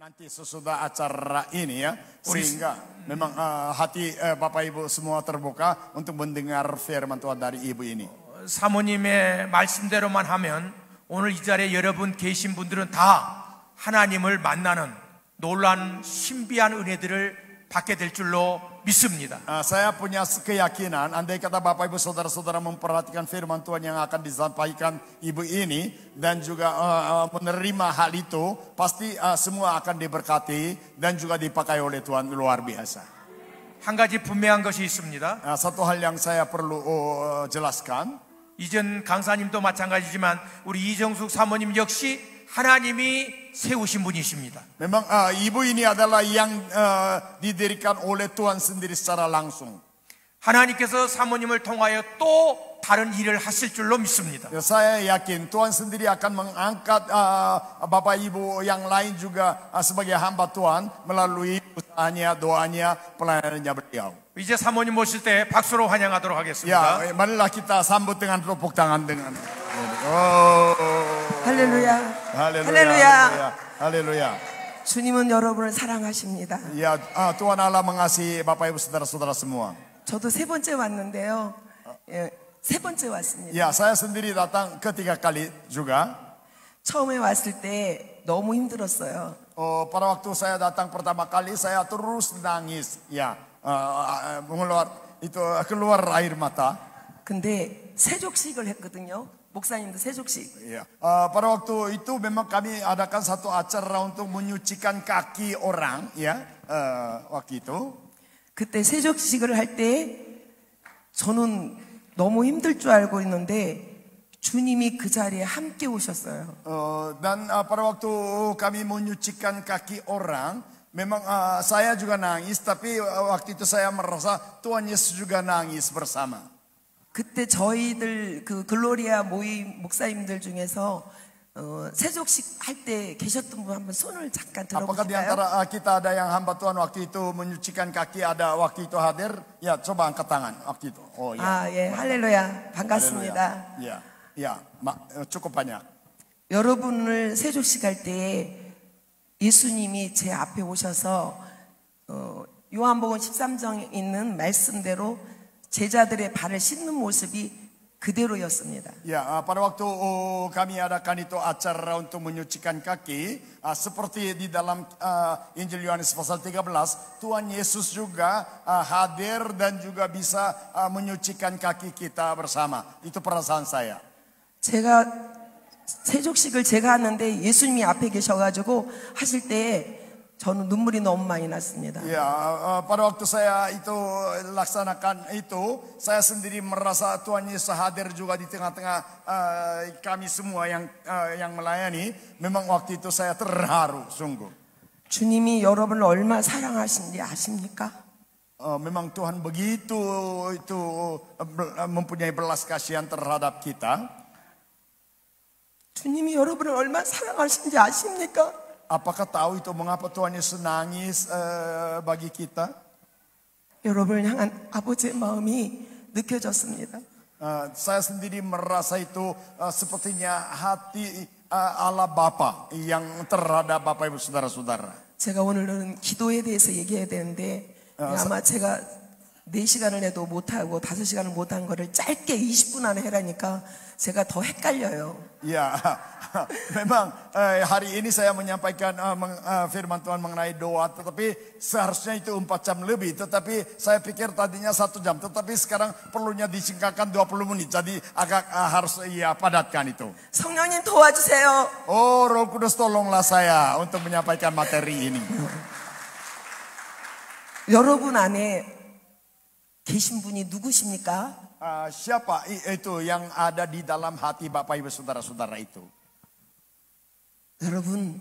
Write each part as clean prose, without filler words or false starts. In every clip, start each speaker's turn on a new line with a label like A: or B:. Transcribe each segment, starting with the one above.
A: Nanti sesudah acara ini ya, sehingga memang hati Bapak Ibu semua terbuka untuk mendengar firman Tuhan dari Ibu ini.
B: 사모님의 말씀대로만 하면 오늘 이 자리에 여러분 계신 분들은 다 하나님을 만나는 놀라운 신비한 은혜들을 받게 될 줄로 믿습니다.
A: Saya punya keyakinan, andai kata Bapak Ibu Saudara-saudara memperhatikan firman Tuhan yang akan disampaikan Ibu ini dan juga menerima hal itu, pasti semua akan diberkati dan juga dipakai oleh Tuhan luar biasa.
B: 한 가지 분명한 것이 있습니다.
A: Satu hal yang saya perlu jelaskan.
B: 이전 강사님도 마찬가지지만 우리 이정숙 사모님 역시 하나님이 세우신 분이십니다.
A: Memang ibu ini adalah yang didirikan oleh Tuhan sendiri secara langsung.
B: 하나님께서 사모님을 통하여 또 다른 일을 하실 줄로 믿습니다.
A: Saya yakin Tuhan sendiri akan mengangkat Bapak Ibu yang lain juga sebagai hamba Tuhan melalui usahanya, doanya, pelayanannya beliau.
B: 이제 사모님 모실 때 박수로 환영하도록 하겠습니다.
A: Ya, marilah kita sambut dengan tepuk tangan dengan.
C: 할렐루야.
A: Haleluya. Haleluya.
C: 주님은 여러분을 사랑하십니다.
A: Ya, Tuhan Allah mengasihi Bapak Ibu saudara-saudara semua.
C: 저도 세 번째 왔는데요. 세 번째 왔습니다.
A: Ya, saya sendiri datang ketiga kali juga.
C: 처음에 왔을 때 너무 힘들었어요.
A: Pada waktu saya datang pertama kali saya terus nangis, ya, keluar air mata.
C: 근데 세족식을 했거든요. 목사님도 세족식.
A: Ya. Pada waktu itu memang kami adakan satu acara untuk menyucikan kaki orang, ya, waktu itu.
C: 그때 세족식을 할 때 저는 너무 힘들 줄 알고 있는데 주님이 그 자리에 함께 오셨어요.
A: Dan pada waktu kami menyucikan kaki orang, memang saya juga nangis, tapi waktu itu saya merasa Tuhan Yesus juga nangis bersama.
C: 그때 저희들 그 글로리아 모임 목사님들 중에서 세족식 할 때 계셨던 분 한번 손을 잠깐
A: Apakah di
C: 들어보실까요?
A: antara kita ada yang hamba Tuhan waktu itu menyucikan kaki, ada waktu itu hadir? Ya, coba angkat tangan waktu itu. Oh ya.
C: 아, 예, 할렐루야. 반갑습니다.
A: Ya, ya, cukup banyak.
C: 여러분을 세족식 할 때 예수님이 제 앞에 오셔서 요한복음 13장에 있는 말씀대로 제자들의 발을 씻는 모습이 그대로였습니다.
A: Ya, pada waktu kami adakan itu acara untuk menyucikan kaki, seperti di dalam Injil Yohanes pasal 13, Tuhan Yesus juga hadir dan juga bisa menyucikan kaki kita bersama. Itu perasaan saya.
C: 제가 세족식을 제가 하는데 예수님이 앞에 계셔가지고 하실 때 저는 눈물이 너무 많이 났습니다.
A: Ya, pada waktu saya itu laksanakan itu, saya sendiri merasa Tuhan Yesus hadir juga di tengah-tengah kami semua yang melayani. Memang waktu itu saya terharu sungguh.
C: 주님이 여러분을 얼마나 사랑하시는지 아십니까?
A: Memang Tuhan begitu itu mempunyai belas kasihan terhadap kita.
C: 주님이 여러분을 얼마나 사랑하시는지 아십니까?
A: Apakah tahu itu mengapa Tuhan Yesus nangis bagi kita?
C: 여러분을 향한 아버지의 마음이 느껴졌습니다.
A: Saya sendiri merasa itu sepertinya hati Allah Bapa yang terhadap Bapak Ibu saudara-saudara.
C: 제가 오늘은 기도에 대해서 얘기해야 되는데 아마 제가 4시간을 해도 못하고 5시간을 못한 거를 짧게 20분 안에 해라니까 제가 더 헷갈려요.
A: Ya, memang hari ini saya menyampaikan firman Tuhan mengenai doa, tetapi seharusnya itu 4 jam lebih. Tetapi saya pikir tadinya 1 jam, tetapi sekarang perlunya disingkatkan 20 menit. Jadi agak harus padatkan itu.
C: 성령님 도와주세요.
A: Oh, Roh Kudus tolonglah saya untuk menyampaikan materi ini.
C: 여러분 안에 계신 분이 누구십니까?
A: Siapa itu yang ada di dalam hati Bapak Ibu saudara-saudara itu?
C: 여러분,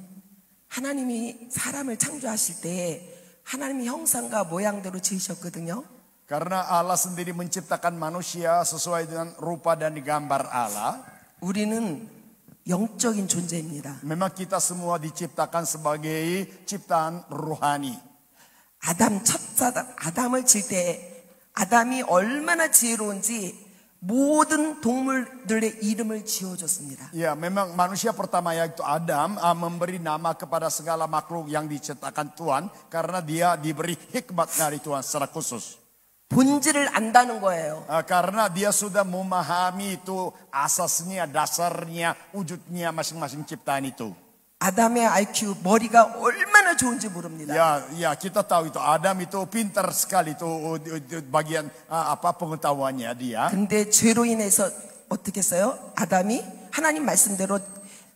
C: 하나님이 사람을 창조하실 때 하나님의 형상과 모양대로 지으셨거든요.
A: Karena Allah sendiri menciptakan manusia sesuai dengan rupa dan gambar Allah.
C: 우리는 영적인 존재입니다.
A: Memang kita semua diciptakan sebagai ciptaan rohani.
C: 아담을 칠 때 아담이 얼마나 지혜로운지 모든 동물들의 이름을 지어줬습니다.
A: Ya, memang manusia pertama yaitu Adam memberi nama kepada segala makhluk yang diciptakan Tuhan karena dia diberi hikmat dari Tuhan secara khusus.
C: 본질을 안다는 거예요.
A: Karena dia sudah memahami itu asasnya, dasarnya, wujudnya masing-masing ciptaan itu.
C: 아담의 IQ 머리가 얼마나 좋은지 모릅니다.
A: Ya, kita tahu itu Adam itu pintar sekali itu bagian apa pengetahuannya dia.
C: 근데 죄로 인해서 어떻게 했어요? 아담이 하나님 말씀대로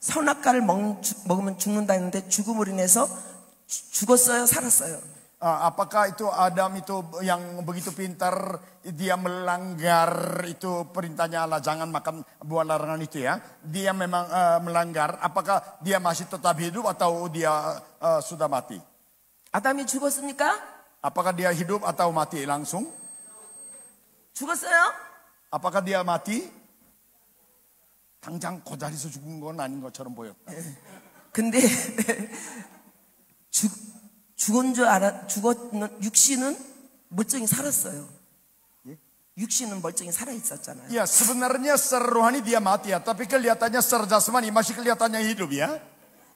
C: 선악과를 먹으면 죽는다 했는데 죽음으로 인해서 죽었어요, 살았어요?
A: Apakah itu Adam itu yang begitu pintar dia melanggar itu perintahnya Allah jangan makan buah larangan itu ya. Dia memang melanggar. Apakah dia masih tetap hidup atau dia sudah mati?
C: 아담이 죽었습니까?
A: Apakah dia hidup atau mati langsung?
C: 죽었어요?
A: Apakah dia mati? 당장 그 자리에서 죽은 건 아닌 것처럼 보였다.
C: 근데 죽은 줄 죽었는 육신은 멀쩡히 살았어요. 육신은 멀쩡히 살아 있었잖아요.
A: Ya, sebenarnya secara rohani dia mati ya, tapi kelihatannya secara jasmani masih kelihatannya hidup ya.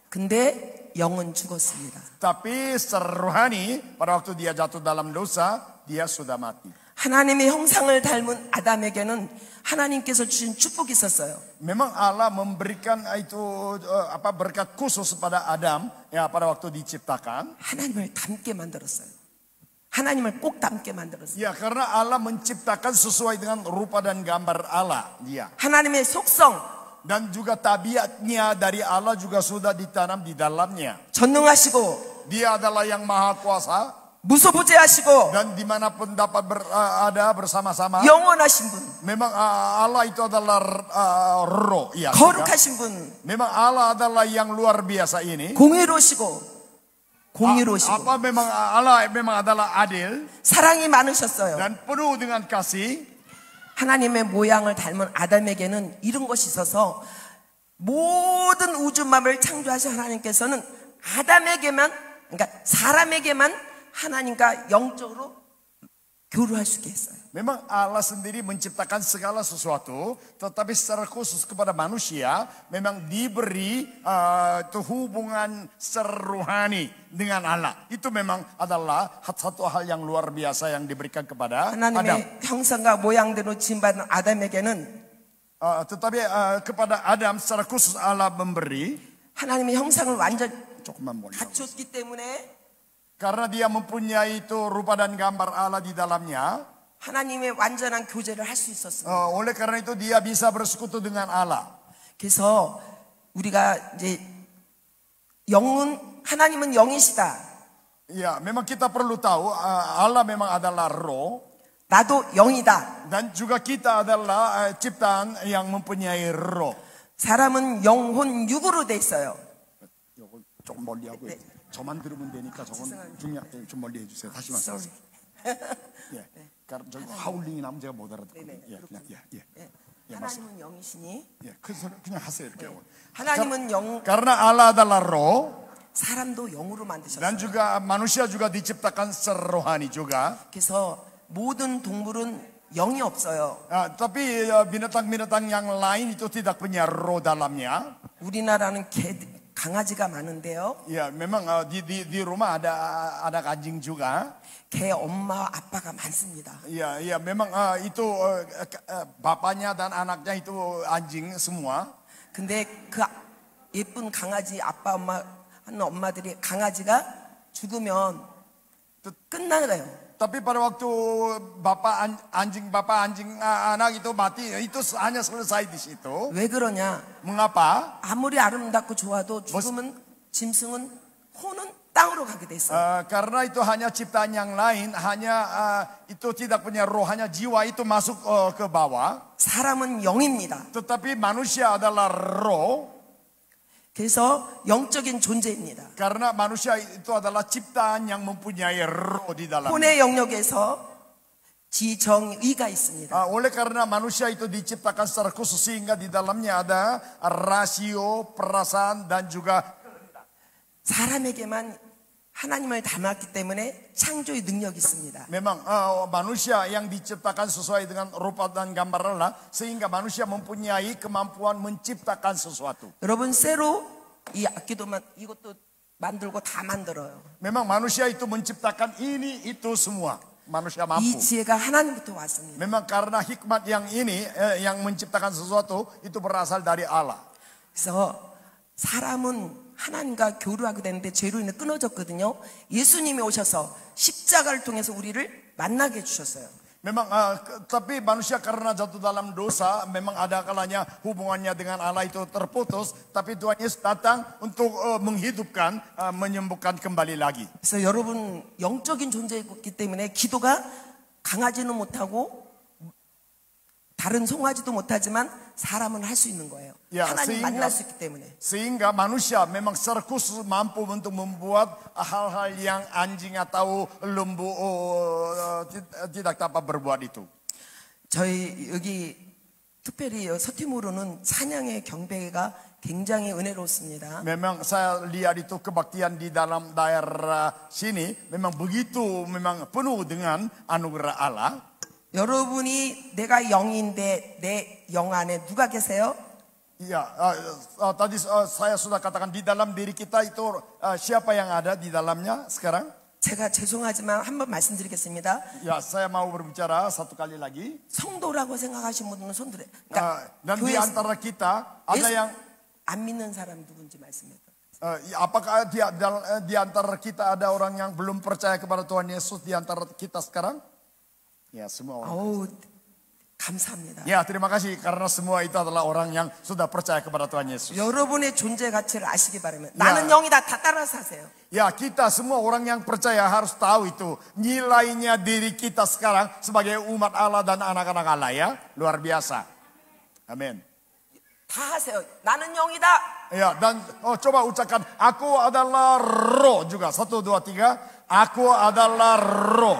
C: 근데 영은 죽었습니다.
A: Tapi secara rohani pada waktu dia jatuh dalam dosa, dia sudah mati.
C: 하나님의 형상을 닮은 아담에게는 하나님께서 주신 축복이 있었어요.
A: Memang Allah memberikan itu berkat khusus pada Adam ya pada waktu diciptakan.
C: 하나님을 닮게 만들었어요. 하나님을 꼭 닮게 만들었어요.
A: Ya, karena Allah menciptakan sesuai dengan rupa dan gambar Allah dia.
C: 하나님의 속성,
A: Dan juga tabiatnya dari Allah juga sudah ditanam di dalamnya.
C: 전능하시고
A: Dia adalah yang maha kuasa.
C: 무소부재하시고
A: Dan dimanapun dapat ada bersama-sama.
C: 영원하신 분,
A: Memang Allah itu adalah roh. Ya,
C: 거룩하신 분,
A: memang Allah adalah yang luar biasa ini.
C: 공의로우시고
A: Apa memang Allah memang adalah adil
C: 사랑이 많으셨어요.
A: dan penuh dengan kasih.
C: 하나님의 모양을 닮은 아담에게는 이런 것이 있어서 모든 우주만을 창조하신 하나님께서는 아담에게만, 그러니까 사람에게만 하나님과 영적으로 교류할 수 있게 했어요.
A: Memang Allah sendiri menciptakan segala sesuatu, tetapi secara khusus kepada manusia memang diberi hubungan secara rohani dengan Allah. Itu memang adalah satu hal yang luar biasa yang diberikan kepada Adam.
C: 하나님의 형상과 모양대로 지음받은 아담에게는
A: Tetapi kepada Adam secara khusus Allah memberi.
C: 하나님의 형상을 완전
A: 조금만 boleh.
C: 갖췄기 때문에
A: Karena dia mempunyai itu rupa dan gambar Allah di dalamnya.
C: 하나님의 완전한 교제를 할 수 있었습니다.
A: Oleh karena itu dia bisa bersekutu dengan Allah.
C: 그래서 우리가 이제 하나님은 영이시다.
A: Ya, memang kita perlu tahu Allah memang adalah roh.
C: 나도 영이다.
A: Dan juga kita adalah ciptaan yang mempunyai roh.
C: 사람은 영혼 육으로 돼 있어요.
A: 이거 조금 멀리 하고 저만 들으면 되니까 저건 좀 멀리 해주세요. 다시 말씀.
C: Sorry.
A: 예, karena 저 하울링이 나면 제가 못 알아듣거든요. 예, 그냥
C: 하나님은 영이시니
A: 예, 큰 소리 그냥 하세요 이렇게.
C: 하나님은 영,
A: Karena Allah adalah roh.
C: 사람도 영으로 만드셨어요.
A: Dan juga manusia juga diciptakan secara rohani juga.
C: 그래서 모든 동물은 영이 없어요.
A: Tapi binatang-binatang yang lain itu tidak punya roh dalamnya.
C: 우리나라는 강아지가 많은데요.
A: Ya, memang di rumah ada anjing juga.
C: 개 엄마 아빠가 많습니다.
A: Ya, memang itu bapaknya dan anaknya itu anjing semua.
C: 근데 그 예쁜 강아지 아빠 엄마 하는 엄마들이 강아지가 죽으면 끝나요.
A: Tapi pada waktu bapak anjing anak itu mati, itu hanya selesai di situ.
C: 왜 그러냐?
A: Mengapa?
C: 아무리 아름답고 좋아도 죽으면 짐승은 혼은 땅으로 가게 돼 있어요.
A: Karena itu hanya ciptaan yang lain, hanya itu tidak punya roh, hanya jiwa itu masuk ke bawah.
C: 사람은 영입니다.
A: Tetapi manusia adalah roh.
C: 그래서 영적인 존재입니다.
A: Karena manusia itu adalah ciptaan yang mempunyai roh di dalamnya.
C: 혼의 영역에서 지정의가 있습니다.
A: Oleh karena manusia itu diciptakan secara khusus sehingga di dalamnya ada rasio, perasaan dan juga
C: 사람에게만 하나님을 닮았기 때문에 창조의 능력이 있습니다.
A: Memang manusia yang diciptakan sesuai dengan rupa dan gambar Allah, sehingga manusia mempunyai kemampuan menciptakan sesuatu.
C: 여러분 쇠로 이 악기도만 이것도 만들고 다 만들어요.
A: Memang manusia itu menciptakan ini itu semua. Manusia
C: 이
A: mampu.
C: 지혜가 하나님부터 왔습니다.
A: Memang karena hikmat yang ini yang menciptakan sesuatu itu berasal dari Allah.
C: 그래서 사람은 하나님과 교류하게 되는데 죄로 인해 끊어졌거든요. 예수님이 오셔서 십자가를 통해서 우리를 만나게 해주셨어요.
A: Memang tapi manusia karena jatuh dalam dosa, memang ada kalanya hubungannya dengan Allah itu terputus. Tapi Tuhan Yesus datang untuk menghidupkan, menyembuhkan kembali lagi.
C: 그래서 여러분 영적인 존재이기 때문에 기도가 강하지는 못하고 다른 송아지도 못하지만 사람은 할 수 있는 거예요.
A: 야,
C: 하나님 만날 수 있기 때문에.
A: Sehingga manusia memang secara khusus mampu untuk membuat hal-hal yang anjing atau lembu tidak dapat berbuat itu.
C: 저희 여기 특별히 서팀으로는 찬양의 경배가 굉장히 은혜롭습니다.
A: Memang saya lihat itu kebaktian di dalam daerah sini memang begitu, memang penuh dengan anugerah Allah.
C: 여러분이 내가 영인데 내 영 안에 누가 계세요?
A: Iya, tadi saya sudah katakan di dalam diri kita itu siapa yang ada di dalamnya sekarang?
C: 제가 죄송하지만 한 번 말씀드리겠습니다.
A: Ya, saya mau berbicara satu kali lagi.
C: 성도라고 생각하시는 분들은 손들에.
A: Dan di antara kita ada yang
C: 안 믿는 사람 누군지 말씀해.
A: apakah di antara kita ada orang yang belum percaya kepada Tuhan Yesus di antara kita sekarang? Ya, semua orang.
C: 아우 감사합니다.
A: Ya, terima kasih karena semua itu adalah orang yang sudah percaya kepada Tuhan Yesus.
C: 여러분의 존재 가치를 아시기 바랍니다. 나는 영이다. 다 따라서 하세요.
A: Ya, kita semua orang yang percaya harus tahu itu nilainya diri kita sekarang sebagai umat Allah dan anak-anak Allah ya. Luar biasa. Amin.
C: 다 하세요. 나는 영이다.
A: Ya, dan coba ucapkan aku adalah roh juga. 1, 2, 3. Aku adalah roh.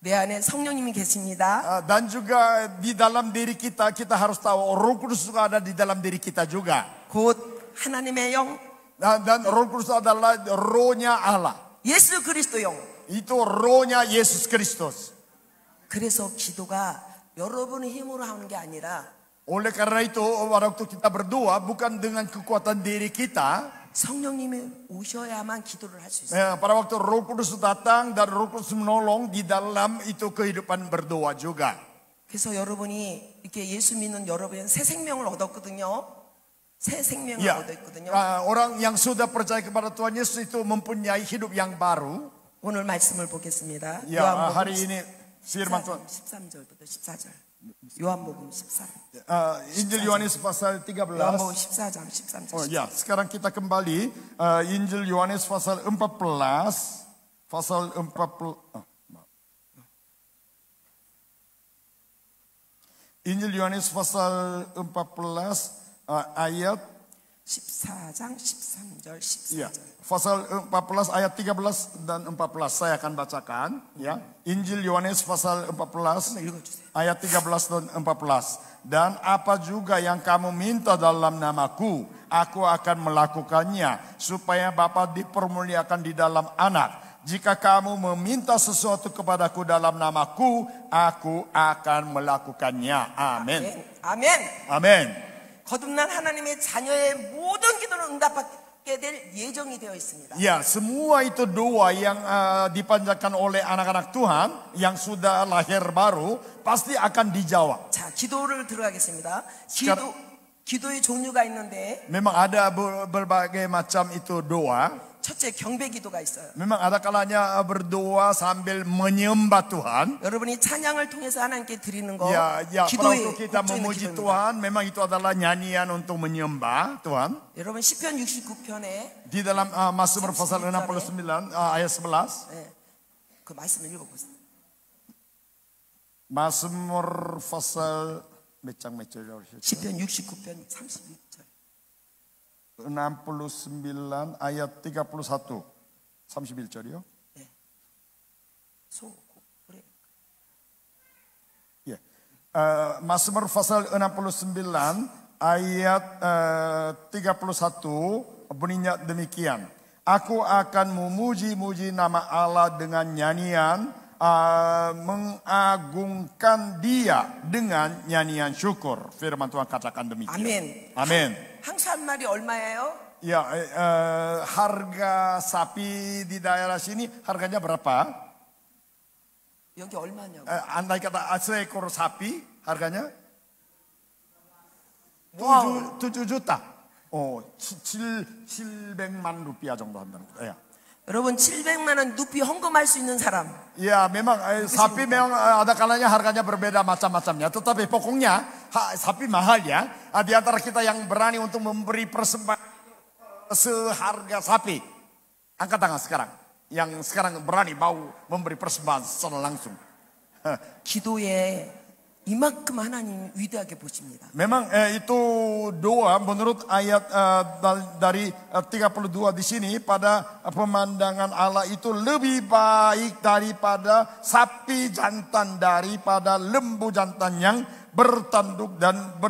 C: 내 안에 성령님이 계십니다.
A: Dan juga di dalam diri kita harus tahu Roh Kudus juga ada di dalam diri kita juga.
C: 곧 하나님의 영,
A: Dan Roh Kudus adalah rohnya Allah.
C: 예수 그리스도 영.
A: Itu rohnya Yesus Kristus.
C: 그래서 기도가 여러분의 힘으로 하는 게 아니라
A: Oleh karena itu waktu kita berdoa bukan dengan kekuatan diri kita.
C: 성령님이 오셔야만 기도를 할 수 있어요.
A: Pada waktu Roh Kudus datang dan Roh Kudus menolong di dalam itu kehidupan berdoa juga.
C: 그래서 여러분이 이렇게 예수 믿는 여러분은 새 생명을 얻었거든요. 새 생명을
A: Ya,
C: 얻었거든요.
A: orang yang sudah percaya kepada Tuhan Yesus itu mempunyai hidup yang baru.
C: 오늘 말씀을 보겠습니다.
A: Ya,
C: 요한복음
A: hari ini firman Tuhan.
C: 13절부터 14절. 요한복음 14.
A: Injil Yohanes pasal 13.
C: 요한복음 14장 13절.
A: Oh ya, sekarang kita kembali Injil Yohanes pasal 14. Pasal 14. Injil Yohanes pasal 14 ayat
C: 14장 13절 14절.
A: ya, pasal 14 ayat 13 dan 14 saya akan bacakan ya. Injil Yohanes pasal 14
C: 읽어주세요.
A: ayat 13 dan 14. Dan apa juga yang kamu minta dalam namaku, aku akan melakukannya, supaya Bapa dipermuliakan di dalam anak. Jika kamu meminta sesuatu kepadaku dalam namaku, aku akan melakukannya. Amin.
C: 아멘.
A: Amin.
C: 거듭난 하나님의 자녀의 모든 기도는 응답받게 될 예정이 되어 있습니다.
A: Ya, semua itu doa yang dipanjatkan oleh anak-anak Tuhan yang sudah lahir baru pasti akan dijawab.
C: 자, 기도를 들어가겠습니다.
A: 시간-
C: 기도의 종류가 있는데
A: Memang ada berbagai macam itu doa.
C: 첫째 경배 기도가 있어요.
A: Memang ada kalanya berdoa sambil menyembah Tuhan.
C: 여러분이 찬양을 통해서 하나님께 드리는 거
A: Ya, pada
C: 기도의
A: waktu kita
C: 목적이 있는
A: memuji
C: 기도입니다.
A: Tuhan, memang itu adalah nyanyian untuk menyembah Tuhan.
C: 여러분 시편 69편에
A: Di dalam Mazmur pasal 69 ayat 11.
C: 그 말씀을 읽어보세요.
A: Mazmur pasal 몇장
C: 시편 69편 36절.
A: 69 ayat 31. 31절이요?
C: 그래.
A: Ya. Mazmur pasal 69 ayat 31 bunyinya demikian. Aku akan memuji-muji nama Allah dengan nyanyian, mengagungkan Dia dengan nyanyian syukur. Firman Tuhan katakan demikian.
C: 아멘.
A: Amin.
C: 항소 한 마리 얼마예요?
A: Ya, harga sapi di daerah sini harganya berapa?
C: 여기 얼마냐고?
A: Andai kata seekor sapi harganya
C: 와우.
A: 7 juta. 700만 rupiah 정도 한다는 거예요.
C: 여러분 700만 원 누피 헌금할 수 있는 사람.
A: Ya, memang sapi memang ada kalanya harganya berbeda macam-macamnya. Tetapi pokoknya sapi mahal ya. Di antara kita yang berani untuk memberi persembahan seharga sapi, angkat tangan sekarang. Yang sekarang berani mau memberi persembahan secara langsung.
C: 기도에 이만큼 하나님 위대하게 보십니다.
A: Memang itu doa menurut ayat dari 32 di sini, pada pemandangan Allah itu lebih baik daripada sapi jantan, daripada lembu jantan yang bertanduk dan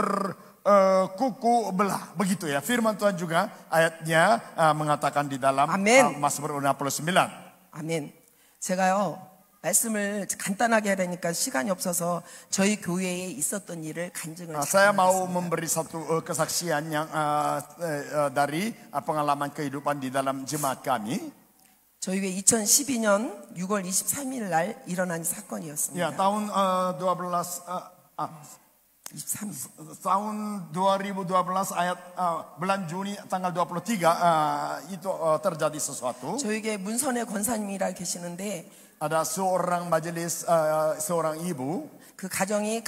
A: kuku belah. Begitu ya firman Tuhan juga ayatnya mengatakan di dalam Mazmur 69.
C: 아멘. 제가요 말씀을 간단하게 하려니까 시간이 없어서 저희 교회에 있었던 일을 간증을
A: Saya mau memberi satu kesaksian yang dari pengalaman kehidupan di dalam jemaat kami.
C: 저희 교회 2012년 6월 23일 날 일어난 사건이었습니다.
A: Ya, tahun
C: 23일.
A: tahun 2012 ayat bulan Juni tanggal 23 itu terjadi sesuatu.
C: 저희 교회 문선의 권사님이라 계시는데
A: Ada seorang majelis, seorang ibu.
C: 그 가정이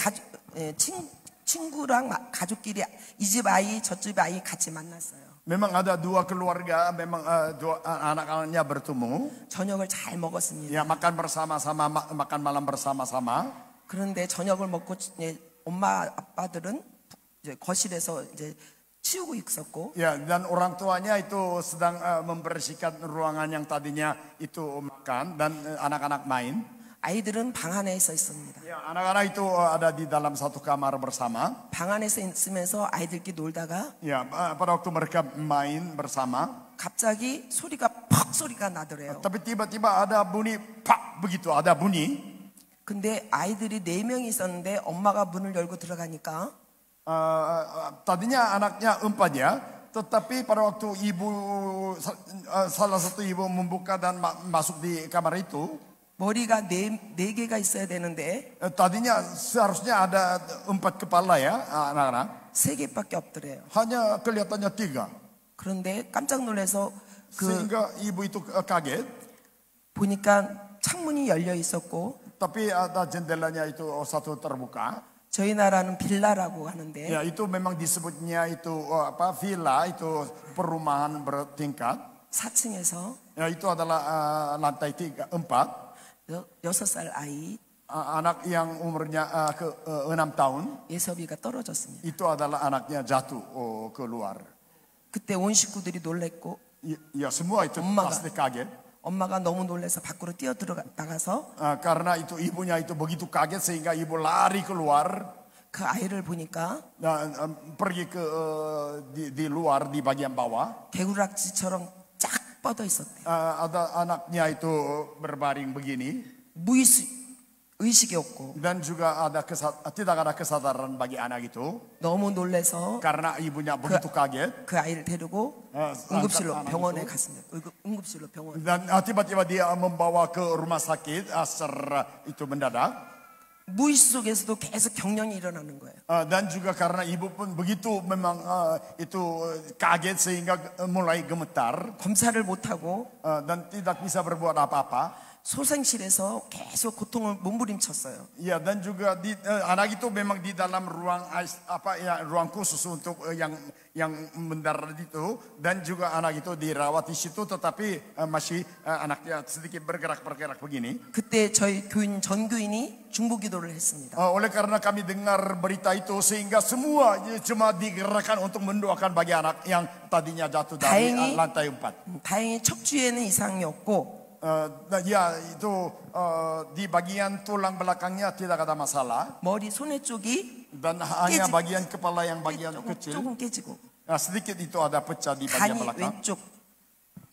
C: 친구랑 가족끼리 이 집 아이 저집 아이 같이 만났어요.
A: Memang ada dua keluarga, memang dua anak-anaknya bertemu.
C: 저녁을 잘 먹었습니다.
A: Ya, makan bersama-sama, makan malam bersama-sama.
C: 그런데 저녁을 먹고 엄마 아빠들은 이제 거실에서 이제 치우고 있었고.
A: Ya, dan orang tuanya itu sedang membersihkan ruangan yang tadinya itu makan, dan anak-anak main.
C: 아이들은 방 안에 있습니다.
A: Ya, anak-anak itu ada di dalam satu kamar bersama.
C: 방 안에서 있으면서 아이들끼리 놀다가
A: Ya, pada waktu mereka main bersama,
C: 갑자기 소리가 나더래요.
A: tapi tiba-tiba ada bunyi, pak, begitu ada bunyi.
C: 근데 아이들이 4명이 있었는데 엄마가 문을 열고 들어가니까
A: Tadinya anaknya 4 ya, tetapi pada waktu salah satu ibu membuka dan masuk di kamar itu,
C: 머리가 네 개가 있어야 되는데
A: tadinya seharusnya ada 4 kepala ya anak-anak,
C: 3개밖에 없더래요.
A: hanya kelihatannya 3.
C: 그런데 깜짝 놀라서
A: Sehingga ibu itu kaget.
C: 보니까 창문이 열려 있었고,
A: Tapi ada jendelanya itu satu terbuka.
C: 저희 나라는 빌라라고 하는데
A: Ya, itu memang disebutnya itu villa, itu perumahan bertingkat.
C: 4층에서
A: Ya, itu adalah lantai 4.
C: 6살 아이
A: Anak yang umurnya ke 6 tahun.
C: 예섭이가 떨어졌습니다.
A: Itu adalah anaknya jatuh keluar.
C: 그때 온 식구들이 놀랬고,
A: Ya, semua itu pasti kaget.
C: 엄마가 너무 놀라서 밖으로 뛰어나가서
A: Karena itu ibunya itu begitu kaget sehingga ibu lari keluar.
C: 그 아이를 보니까
A: Pergi ke di luar di bagian bawah.
C: 개구락지처럼 쫙 뻗어 있었대요.
A: Ada anaknya itu berbaring begini.
C: 의식이 없고,
A: Dan juga tidak ada kesadaran bagi anak itu.
C: 너무 놀라서
A: Karena ibunya begitu kaget.
C: 그 아이를 데리고 응급실로 병원에 갔습니다. 응급실로 병원.
A: Dan tiba-tiba dia membawa ke rumah sakit secara itu mendadak.
C: 무의식 속에서도 계속 경련이 일어나는 거예요.
A: Dan juga karena ibu pun begitu memang itu kaget sehingga mulai gemetar.
C: 검사를 못하고
A: Dan tidak bisa berbuat apa-apa.
C: 소생실에서 계속 고통을 몸부림쳤어요.
A: Ya, dan juga anak itu memang di dalam ruang ruang khusus untuk yang mendarat itu, dan juga anak itu dirawat di situ, tetapi masih anaknya sedikit bergerak begini.
C: 그때 저희 전 교인이 중보기도를 했습니다.
A: Oleh karena kami dengar berita itu sehingga semua jemaat digerakkan untuk mendoakan bagi anak yang tadinya jatuh dari lantai 4.
C: 다행히 척추에는 이상이 없고,
A: Ya, itu di bagian tulang belakangnya tidak ada masalah.
C: 머리 손에 쪽이
A: Dan hanya bagian kepala yang bagian kecil.
C: 조금 깨지고,
A: Sedikit itu ada pecah di bagian
C: 간이
A: belakang.
C: 왼쪽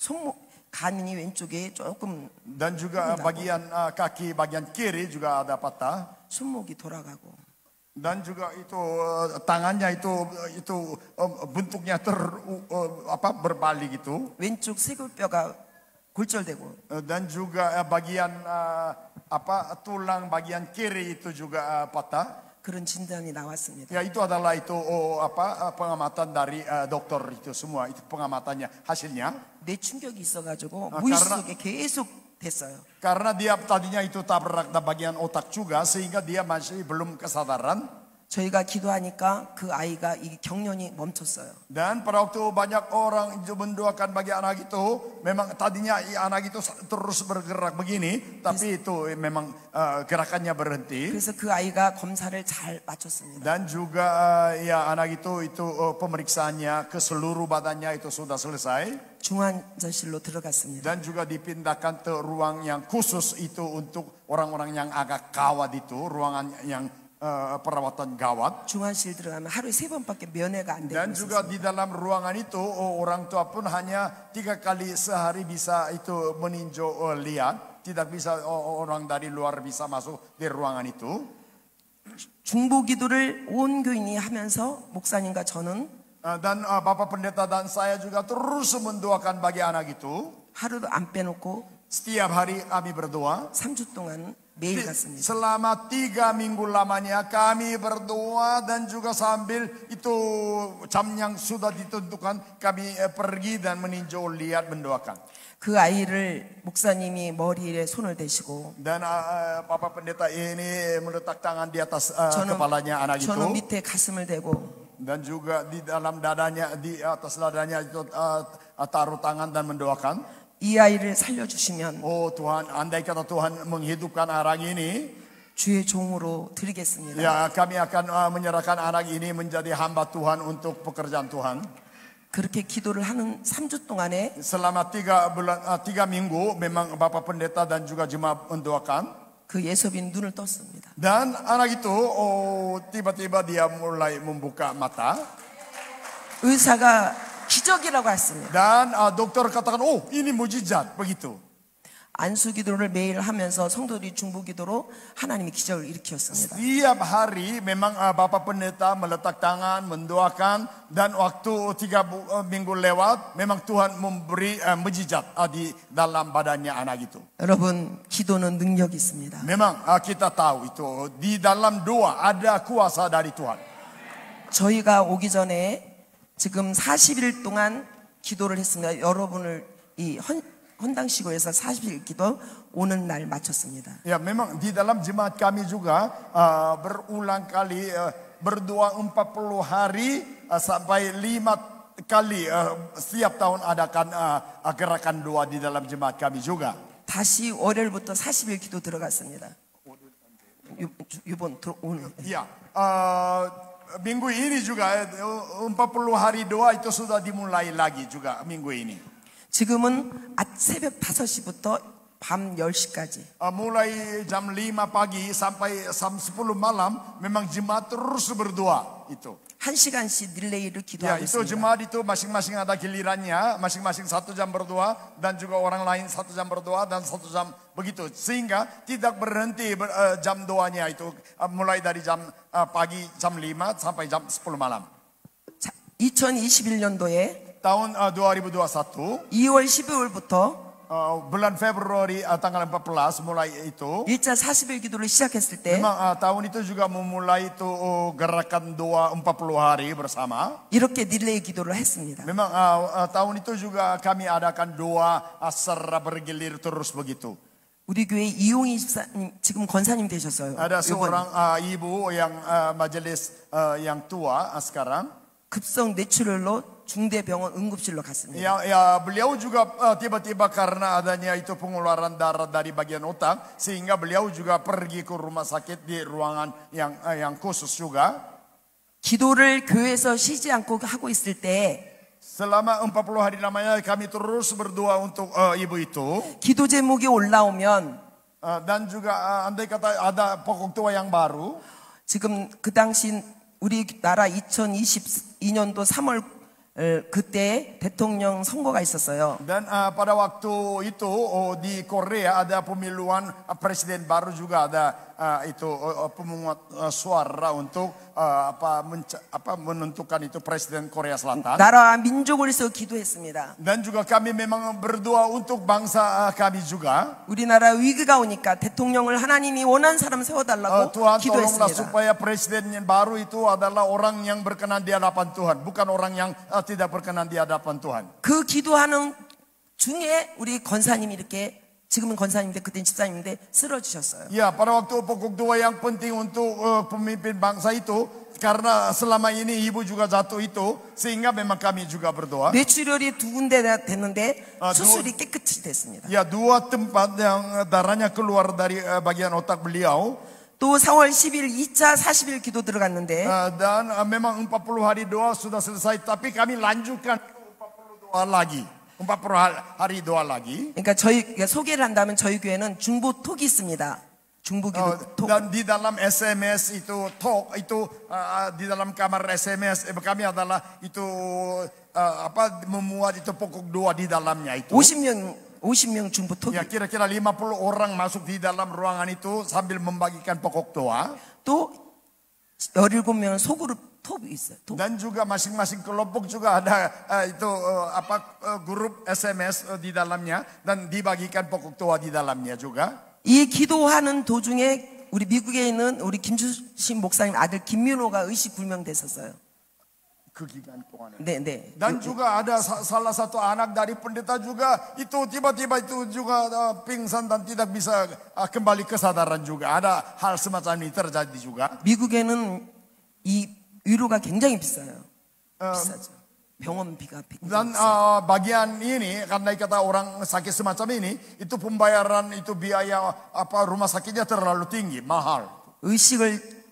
C: 손목 간이 왼쪽에 조금
A: Dan juga bagian kaki bagian kiri juga ada patah.
C: 손목이 돌아가고
A: Dan juga itu tangannya itu bentuknya berbalik gitu.
C: 왼쪽 쇄골뼈가 골절되고
A: Dan juga bagian tulang bagian kiri itu juga patah.
C: 그런 진단이 나왔습니다.
A: Ya itu adalah pengamatan dari dokter itu semua itu pengamatannya hasilnya.
C: 뇌 충격이 있어가지고
A: 아,
C: 무의식
A: karena-
C: 속에 계속 됐어요.
A: Karena dia tadinya itu tabrak di bagian otak juga sehingga dia masih belum kesadaran.
C: 저희가 기도하니까 그 아이가 이 경련이 멈췄어요.
A: Dan pada waktu banyak orang mendoakan bagi anak itu, memang tadinya anak itu terus bergerak begini, tapi itu memang gerakannya berhenti.
C: 그래서 그 아이가 검사를 잘 마쳤습니다.
A: Dan juga ya anak itu pemeriksaannya ke seluruh badannya itu sudah selesai.
C: 중환자실로 들어갔습니다.
A: Dan juga dipindahkan ke ruang yang khusus itu untuk orang-orang yang agak gawat itu, ruangan yang perawatan gawat.
C: 중환실 들어가면 하루에 3번밖에 면회가 안 되고
A: Dan juga di dalam ruangan itu orang tua pun hanya 3 kali sehari bisa itu meninjau lihat, tidak bisa orang dari luar bisa masuk di ruangan itu.
C: 중보기도를 온 교인이 하면서 목사님과 저는
A: Dan Bapak Pendeta dan saya juga terus mendoakan bagi anak itu.
C: 하루도 안 빼놓고
A: Setiap hari kami berdoa.
C: 3주 동안 매일 갔습니다.
A: Selama 3 minggu lamanya kami berdoa dan juga sambil itu jam yang sudah ditentukan kami pergi dan meninjau lihat mendoakan.
C: 그 아이를 목사님이 머리에 손을 대시고
A: Dan Bapak Pendeta ini meletak tangan di atas kepalanya anak itu.
C: 저는 밑에 가슴을 대고
A: Dan juga di dalam dadanya, di atas dadanya itu taruh tangan dan mendoakan.
C: 이 아이를 살려주시면
A: Oh Tuhan, andai kata Tuhan menghidupkan anak ini,
C: 주의 종으로 드리겠습니다.
A: ya kami akan menyerahkan anak ini menjadi hamba Tuhan untuk pekerjaan Tuhan.
C: 그렇게 기도를 하는 3주 동안에
A: Selama 3 minggu memang Bapak Pendeta dan juga jemaat mendoakan.
C: 그 예섭인 눈을 떴습니다.
A: Dan anak itu tiba-tiba dia mulai membuka mata.
C: 의사가 기적이라고 했습니다.
A: Dan dokter katakan, oh ini mujizat begitu.
C: 안수 기도를 매일 하면서 성도들이 중보 기도로 하나님이 기적을 일으켰습니다.
A: Setiap hari memang Bapak Pendeta meletak tangan, mendoakan. Dan waktu 3 minggu lewat, memang Tuhan memberi mujizat di dalam badannya anak itu.
C: 여러분, 기도는 능력이 있습니다.
A: Memang kita tahu itu, di dalam doa ada kuasa dari Tuhan.
C: 저희가 오기 전에 지금 40일 동안 기도를 했습니다. 여러분을 이 헌당시고에서 40일 기도 오는 날 마쳤습니다.
A: Ya memang di dalam jemaat kami juga berulang kali berdoa 40 hari sampai 5 kali setiap tahun adakan gerakan doa di dalam jemaat kami juga.
C: 다시 월요일부터 40일 기도 들어갔습니다. 이번 오늘.
A: Ya, minggu ini juga 40 hari doa itu sudah dimulai lagi juga minggu ini.
C: 지금은 새벽 5시부터 밤 10시까지.
A: Mulai jam 5 pagi sampai jam 10 malam memang jemaat terus berdoa itu.
C: 1시간씩 릴레이를
A: Ya,
C: 기도하고
A: itu
C: 있습니다.
A: jemaat itu masing-masing ada gilirannya, masing-masing 1 jam berdoa dan juga orang lain 1 jam berdoa dan 1 jam begitu. Sehingga tidak berhenti jam doanya itu mulai dari jam pagi jam 5 sampai jam 10 malam.
C: 2021년도에
A: Tahun 2021
C: 2월 12월부터
A: bulan Februari tanggal 14 mulai itu
C: 1차 40일 기도를 시작했을 때
A: memang tahun itu juga memulai itu gerakan doa 40 hari bersama.
C: 이렇게 릴레이 기도를 했습니다.
A: Memang tahun itu juga kami adakan doa secara bergilir terus begitu.
C: 우리 교회 이용희 집사님 지금 권사님 되셨어요.
A: Ada
C: 이번
A: seorang ibu yang majelis yang tua sekarang.
C: 급성 뇌출혈로 중대병원 응급실로 갔습니다.
A: Ya, beliau juga tiba-tiba karena adanya itu pengeluaran darah dari bagian otak sehingga beliau juga pergi ke rumah sakit di ruangan yang khusus juga.
C: 기도를 교회에서 쉬지 않고 하고 있을 때
A: Selama 40 hari lamanya kami terus berdoa untuk ibu itu.
C: 기도 제목이 올라오면
A: Dan juga andai kata ada pokok doa yang baru.
C: 지금 그 당시 우리나라 2022년도 3월 그때 대통령 선거가 있었어요.
A: Dan pada waktu itu di Korea ada pemiluan presiden baru juga ada itu pemungut suara untuk menentukan itu presiden Korea Selatan.
C: 나라와 민족을 위해서 기도했습니다.
A: Dan juga kami memang berdoa untuk bangsa kami juga.
C: 우리나라 위기가 오니까 대통령을 하나님이 원하는 사람 세워달라고
A: Tuhan tolonglah
C: 기도했습니다.
A: supaya presiden yang baru itu adalah orang yang berkenan di hadapan Tuhan, bukan orang yang tidak berkenan di hadapan Tuhan.
C: 그 기도하는 중에 우리 권사님이 이렇게 지금은 권사님인데 그때는 집사님인데 쓰러지셨어요.
A: Ya, pada waktu pokok doa yang penting untuk pemimpin bangsa itu, karena selama ini ibu juga jatuh itu, sehingga memang kami juga berdoa.
C: 뇌출혈이 2군데 됐는데 수술이 깨끗이 됐습니다.
A: Ya, 2 tempat yang darahnya keluar dari bagian otak beliau.
C: 또 4월 10일 2차 40일 기도 들어갔는데
A: Dan memang 40 hari doa sudah selesai, tapi kami lanjutkan 40 doa lagi. 40 hari doa lagi.
C: 그러니까 소개를 한다면 저희 교회는 중보톡이 있습니다. 중보기도 톡.
A: Dan di dalam SMS itu talk itu di dalam kamar SMS kami adalah itu memuat itu pokok doa di dalamnya itu.
C: 50명 중보톡이.
A: Ya, kira-kira 50 orang masuk di dalam ruangan itu sambil membagikan pokok doa.
C: 또 17명은 소그룹 톱이 있어요. 톱.
A: Dan juga masing-masing kelompok juga ada itu grup SMS di dalamnya dan dibagikan pokok doa di dalamnya juga.
C: 이 기도하는 도중에 우리 미국에 있는 우리 김주신 목사님 아들 김민호가 의식불명 됐었어요.
A: 그 기간 동안에.
C: 네.
A: Dan juga ada salah satu anak dari pendeta juga itu tiba-tiba itu juga pingsan dan tidak bisa kembali kesadaran juga. Ada hal semacam ini terjadi juga.
C: 미국에는 이 위로가 굉장히 비싸요. 비싸죠. 병원비가.
A: Dan bagian ini karena kata orang sakit semacam ini itu pembayaran itu biaya rumah sakitnya terlalu tinggi, mahal.
C: 의식을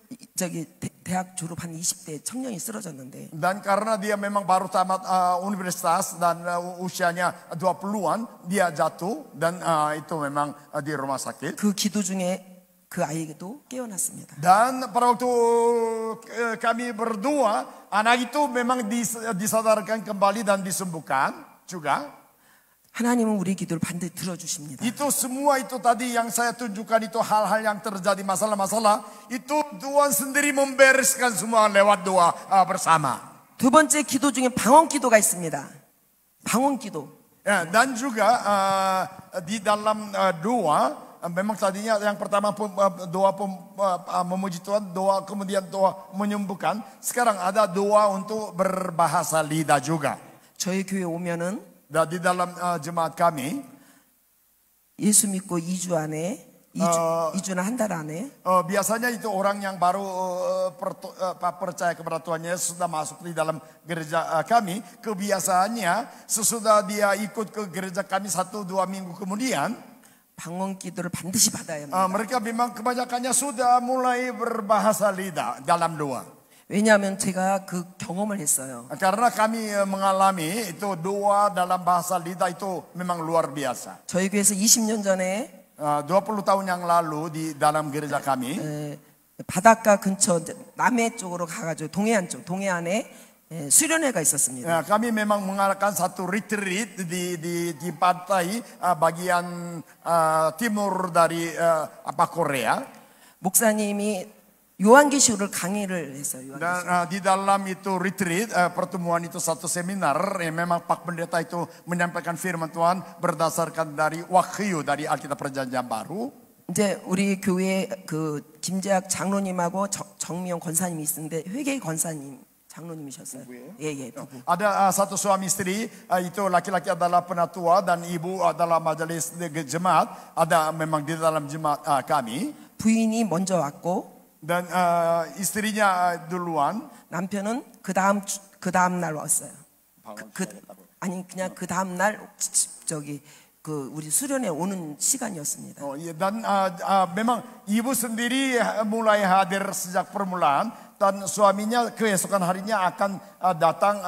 C: 대학 졸업한 20대 청년이 쓰러졌는데.
A: Dan karena dia memang baru tamat universitas dan usianya 20-an, dia jatuh dan itu memang di rumah sakit.
C: 그 기도 중에 그 아이도 깨어났습니다.
A: Dan pada waktu kami berdoa, anak itu memang disadarkan kembali dan disembuhkan juga.
C: 하나님은 우리 기도를 반드시 들어주십니다.
A: Itu semua itu tadi yang saya tunjukkan itu hal-hal yang terjadi masalah-masalah itu Tuhan sendiri membereskan semua lewat doa bersama.
C: 두 번째 기도 중에 방언 기도가 있습니다. 방언 기도.
A: Ya, dan juga di dalam doa memang tadinya yang pertama doa memuji Tuhan, doa kemudian doa menyembuhkan. Sekarang ada doa untuk berbahasa lidah juga.
C: 저희 교회 오면은
A: Di dalam jemaat kami
C: 예수 믿고 2주 안에 2주나 한 달 안에
A: biasanya itu orang yang baru percaya kepada Tuhan Yesus sudah masuk di dalam gereja kami. Kebiasaannya sesudah dia ikut ke gereja kami 1-2 minggu kemudian
C: 방언 기도를 반드시 받아야 합니다.
A: mereka memang kebanyakannya sudah mulai berbahasa lidah dalam doa.
C: 왜냐하면 제가 그 경험을 했어요.
A: Karena kami mengalami itu doa dalam bahasa lidah itu memang luar biasa.
C: 저희 교회에서 20년 전에
A: 20 tahun yang lalu di dalam gereja kami
C: 바닷가 근처 남해 쪽으로 가가지고 동해안에 수련회가 있었습니다.
A: kami memang mengadakan satu retreat di pantai bagian timur dari Korea.
C: 목사님이 요한계시록을 강의를 했어요.
A: Dan di dalam itu retreat pertemuan itu satu seminar yang memang Pak Pendeta itu menyampaikan firman Tuhan berdasarkan dari wahyu dari Alkitab Perjanjian Baru.
C: 이제 우리 교회 그 김재학 장로님하고 정미영 권사님이 있는데 회계 권사님 장로님이셨어요. 예, 부부.
A: Ada satu suami istri itu laki-laki adalah penatua dan ibu adalah majelis jemaat. Ada memang di dalam jemaat kami.
C: 부인이 먼저 왔고.
A: Dan istrinya duluan.
C: 남편은 그 다음 날 왔어요. 아니 그냥 그 다음 날 우리 수련회 오는 시간이었습니다.
A: Dan memang ibu sendiri mulai hadir sejak permulaan dan suaminya keesokan harinya akan datang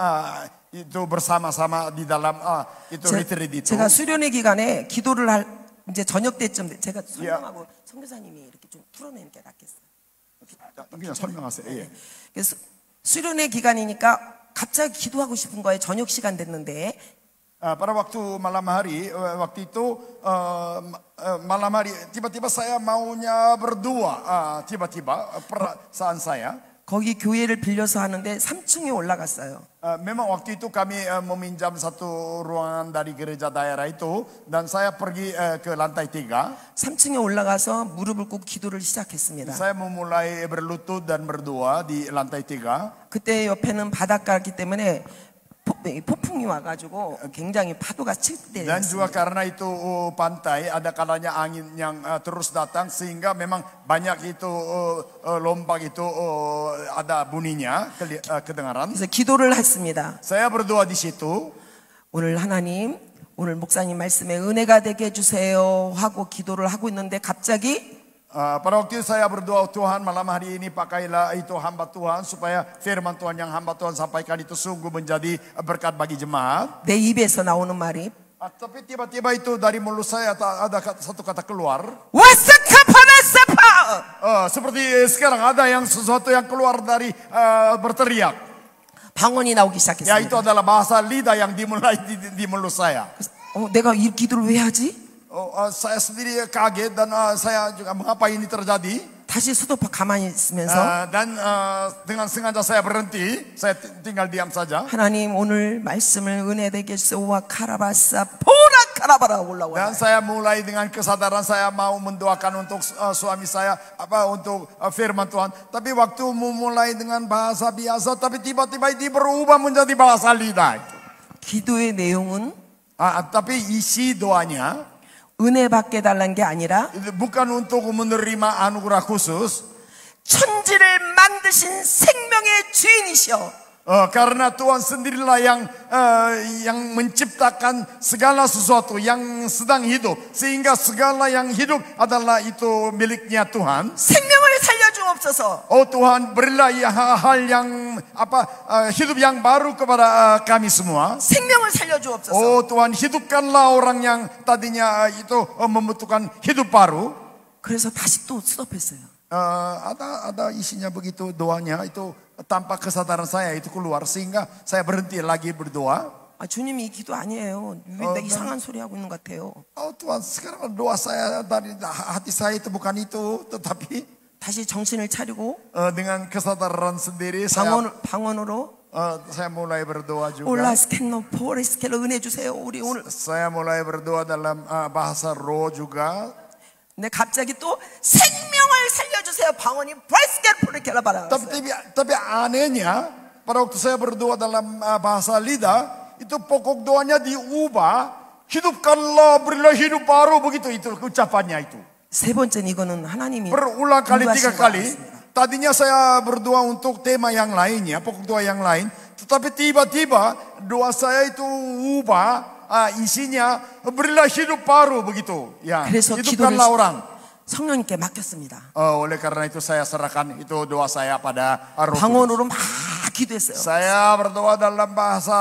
A: itu bersama-sama di dalam itu retreat itu.
C: 제가 수련회 기간에 기도를 할 이제 저녁 때쯤 제가 설명하고 선교사님이 이렇게 좀 풀어내는 게 낫겠어요.
A: 그냥 설명하세요. 예.
C: 그래서 수련회 기간이니까 갑자기 기도하고 싶은 거예요. 저녁 시간 됐는데.
A: Pada waktu malam hari, waktu itu malam hari tiba-tiba saya maunya berdua, tiba-tiba perasaan saya.
C: 거기 교회를 빌려서 하는데 3층에 올라갔어요.
A: Memang waktu itu kami meminjam satu ruangan dari gereja daerah itu dan saya pergi ke lantai 3.
C: 3층에 올라가서 무릎을 꿇고 기도를 시작했습니다.
A: Saya memulai berlutut dan berdoa di lantai 3.
C: 그때 옆에는 바닷가였기 때문에 폭풍이 와가지고 굉장히 파도가 칠
A: Dan juga
C: 때였습니다.
A: karena itu pantai, ada kalanya angin yang terus datang sehingga memang banyak itu lombak itu ada bunyinya kedengaran.
C: 그래서 기도를 했습니다.
A: Saya berdoa di situ.
C: 오늘 하나님, 오늘 목사님 말씀에 은혜가 되게 해주세요 하고 기도를 하고 있는데 갑자기
A: Pada waktu itu saya berdoa, Tuhan malam hari ini pakailah itu hamba Tuhan supaya firman Tuhan yang hamba Tuhan sampaikan itu sungguh menjadi berkat bagi jemaat.
C: 내 입에서 나오는 말이
A: Tapi tiba-tiba itu dari mulut saya ada satu kata keluar.
C: 와사카파나사파.
A: Seperti sekarang ada yang sesuatu yang keluar dari berteriak.
C: 방언이 나오기
A: Ya itu
C: 시작했습니다.
A: adalah bahasa lidah yang dimulai di mulut saya.
C: 내가 이 기도를 왜 하지?
A: Saya sendiri kaget dan saya juga mengapa ini terjadi.
C: 다시 수도파 가만히 있으면서
A: Dan dengan sengaja saya berhenti, saya tinggal diam saja.
C: 하나님 오늘 말씀을 은혜 되게 쏘와 카라바사 포라 카라바라
A: Dan
C: 올라와.
A: saya mulai dengan kesadaran saya mau mendoakan untuk suami saya untuk firman Tuhan. Tapi waktu memulai dengan bahasa biasa, tapi tiba-tiba ini berubah menjadi bahasa lidah.
C: 기도의 내용은
A: Tapi isi doanya
C: 은혜 받게 달라는 게 아니라
A: bukan untuk menerima anugerah khusus.
C: 천지를 만드신 생명의 주인이시여.
A: Karena Tuhan sendirilah yang menciptakan segala sesuatu yang sedang hidup, sehingga segala yang hidup adalah itu miliknya Tuhan.
C: 생명을 살려주옵소서.
A: Oh Tuhan, berilah hal yang hidup yang baru kepada kami semua.
C: 생명을 살려주옵소서.
A: Oh Tuhan, hidupkanlah orang yang tadinya itu membutuhkan hidup baru.
C: 그래서 다시 또 스톱했어요.
A: Ada isinya begitu doanya itu tanpa kesadaran saya itu keluar sehingga saya berhenti lagi berdoa.
C: 주님 이 기도 아니에요. 왜 나 이상한 소리 하고 있는 것 같아요.
A: Oh Tuhan, sekarang doa saya dari hati saya itu bukan itu, tetapi
C: 다시 정신을 차리고
A: dengan kesadaran sendiri
C: 방언으로
A: saya mulai berdoa juga.
C: 올라스캔노 포레스켈로 은혜 주세요. 우리 오늘
A: Saya mulai berdoa dalam bahasa roh juga.
C: 근데 갑자기 또 생명을 살려주세요. 방언이 브라이스켈 포레켈라바라.
A: Tapi anehnya pada waktu saya berdoa dalam bahasa lidah itu pokok doanya diubah, hidupkanlah, berilah hidup baru, begitu itu ucapannya itu.
C: 세 번째는 이거는 하나님이
A: Berulang kali 3
C: 인도하신 것
A: kali.
C: 같습니다.
A: Tadinya saya berdoa untuk tema yang lainnya, pokok doa yang lain. Tetapi tiba-tiba doa saya itu ubah, isinya berilah hidup baru begitu. Ya,
C: 그래서
A: hidupkanlah orang.
C: 성령님께 맡겼습니다.
A: Oleh karena itu saya serahkan itu doa saya pada Roh Kudus.
C: 방언으로 막 기도했어요.
A: Saya berdoa dalam bahasa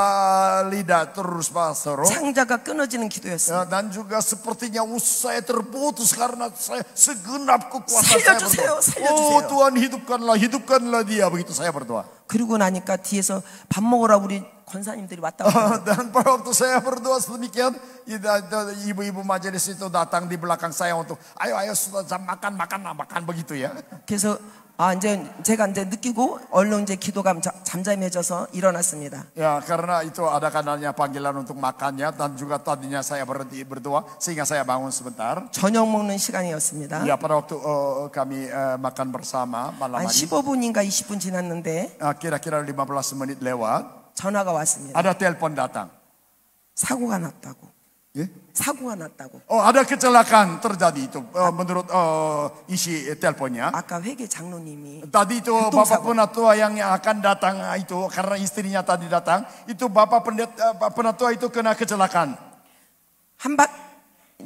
A: lidah terus bahasa roh.
C: 창자가 끊어지는 기도였어요.
A: Dan juga sepertinya usaha saya terputus karena saya segenap kekuatan
C: 살려주세요,
A: saya berdoa.
C: 살려주세요.
A: Oh Tuhan, hidupkanlah dia, begitu saya berdoa.
C: 그러고 나니까 뒤에서 밥 먹으라 우리 권사님들이 왔다고.
A: Dan pada waktu saya berdoa sedemikian, ibu-ibu majelis itu datang di belakang saya untuk ayo sudah makan begitu ya.
C: 그래서 이제 제가 이제 느끼고 얼른 이제 기도가 잠잠해져서 일어났습니다.
A: Ya, karena itu ada kanalnya panggilan untuk makannya dan juga tadinya saya berhenti berdoa sehingga saya bangun sebentar.
C: 저녁 먹는 시간이었습니다.
A: Ya, pada waktu kami makan bersama malam
C: 한
A: hari,
C: 15분인가 20분 지났는데
A: kira-kira 15 menit lewat,
C: 전화가 왔습니다.
A: ada telepon datang.
C: 사고가 났다고.
A: Ya?
C: 사고가 났다고.
A: Oh, ada kecelakaan terjadi itu menurut isi teleponnya.
C: 아까 회계 장로님이
A: Tadi itu bapak penatua yang akan datang itu karena istrinya tadi datang, itu bapak penatua itu kena kecelakaan.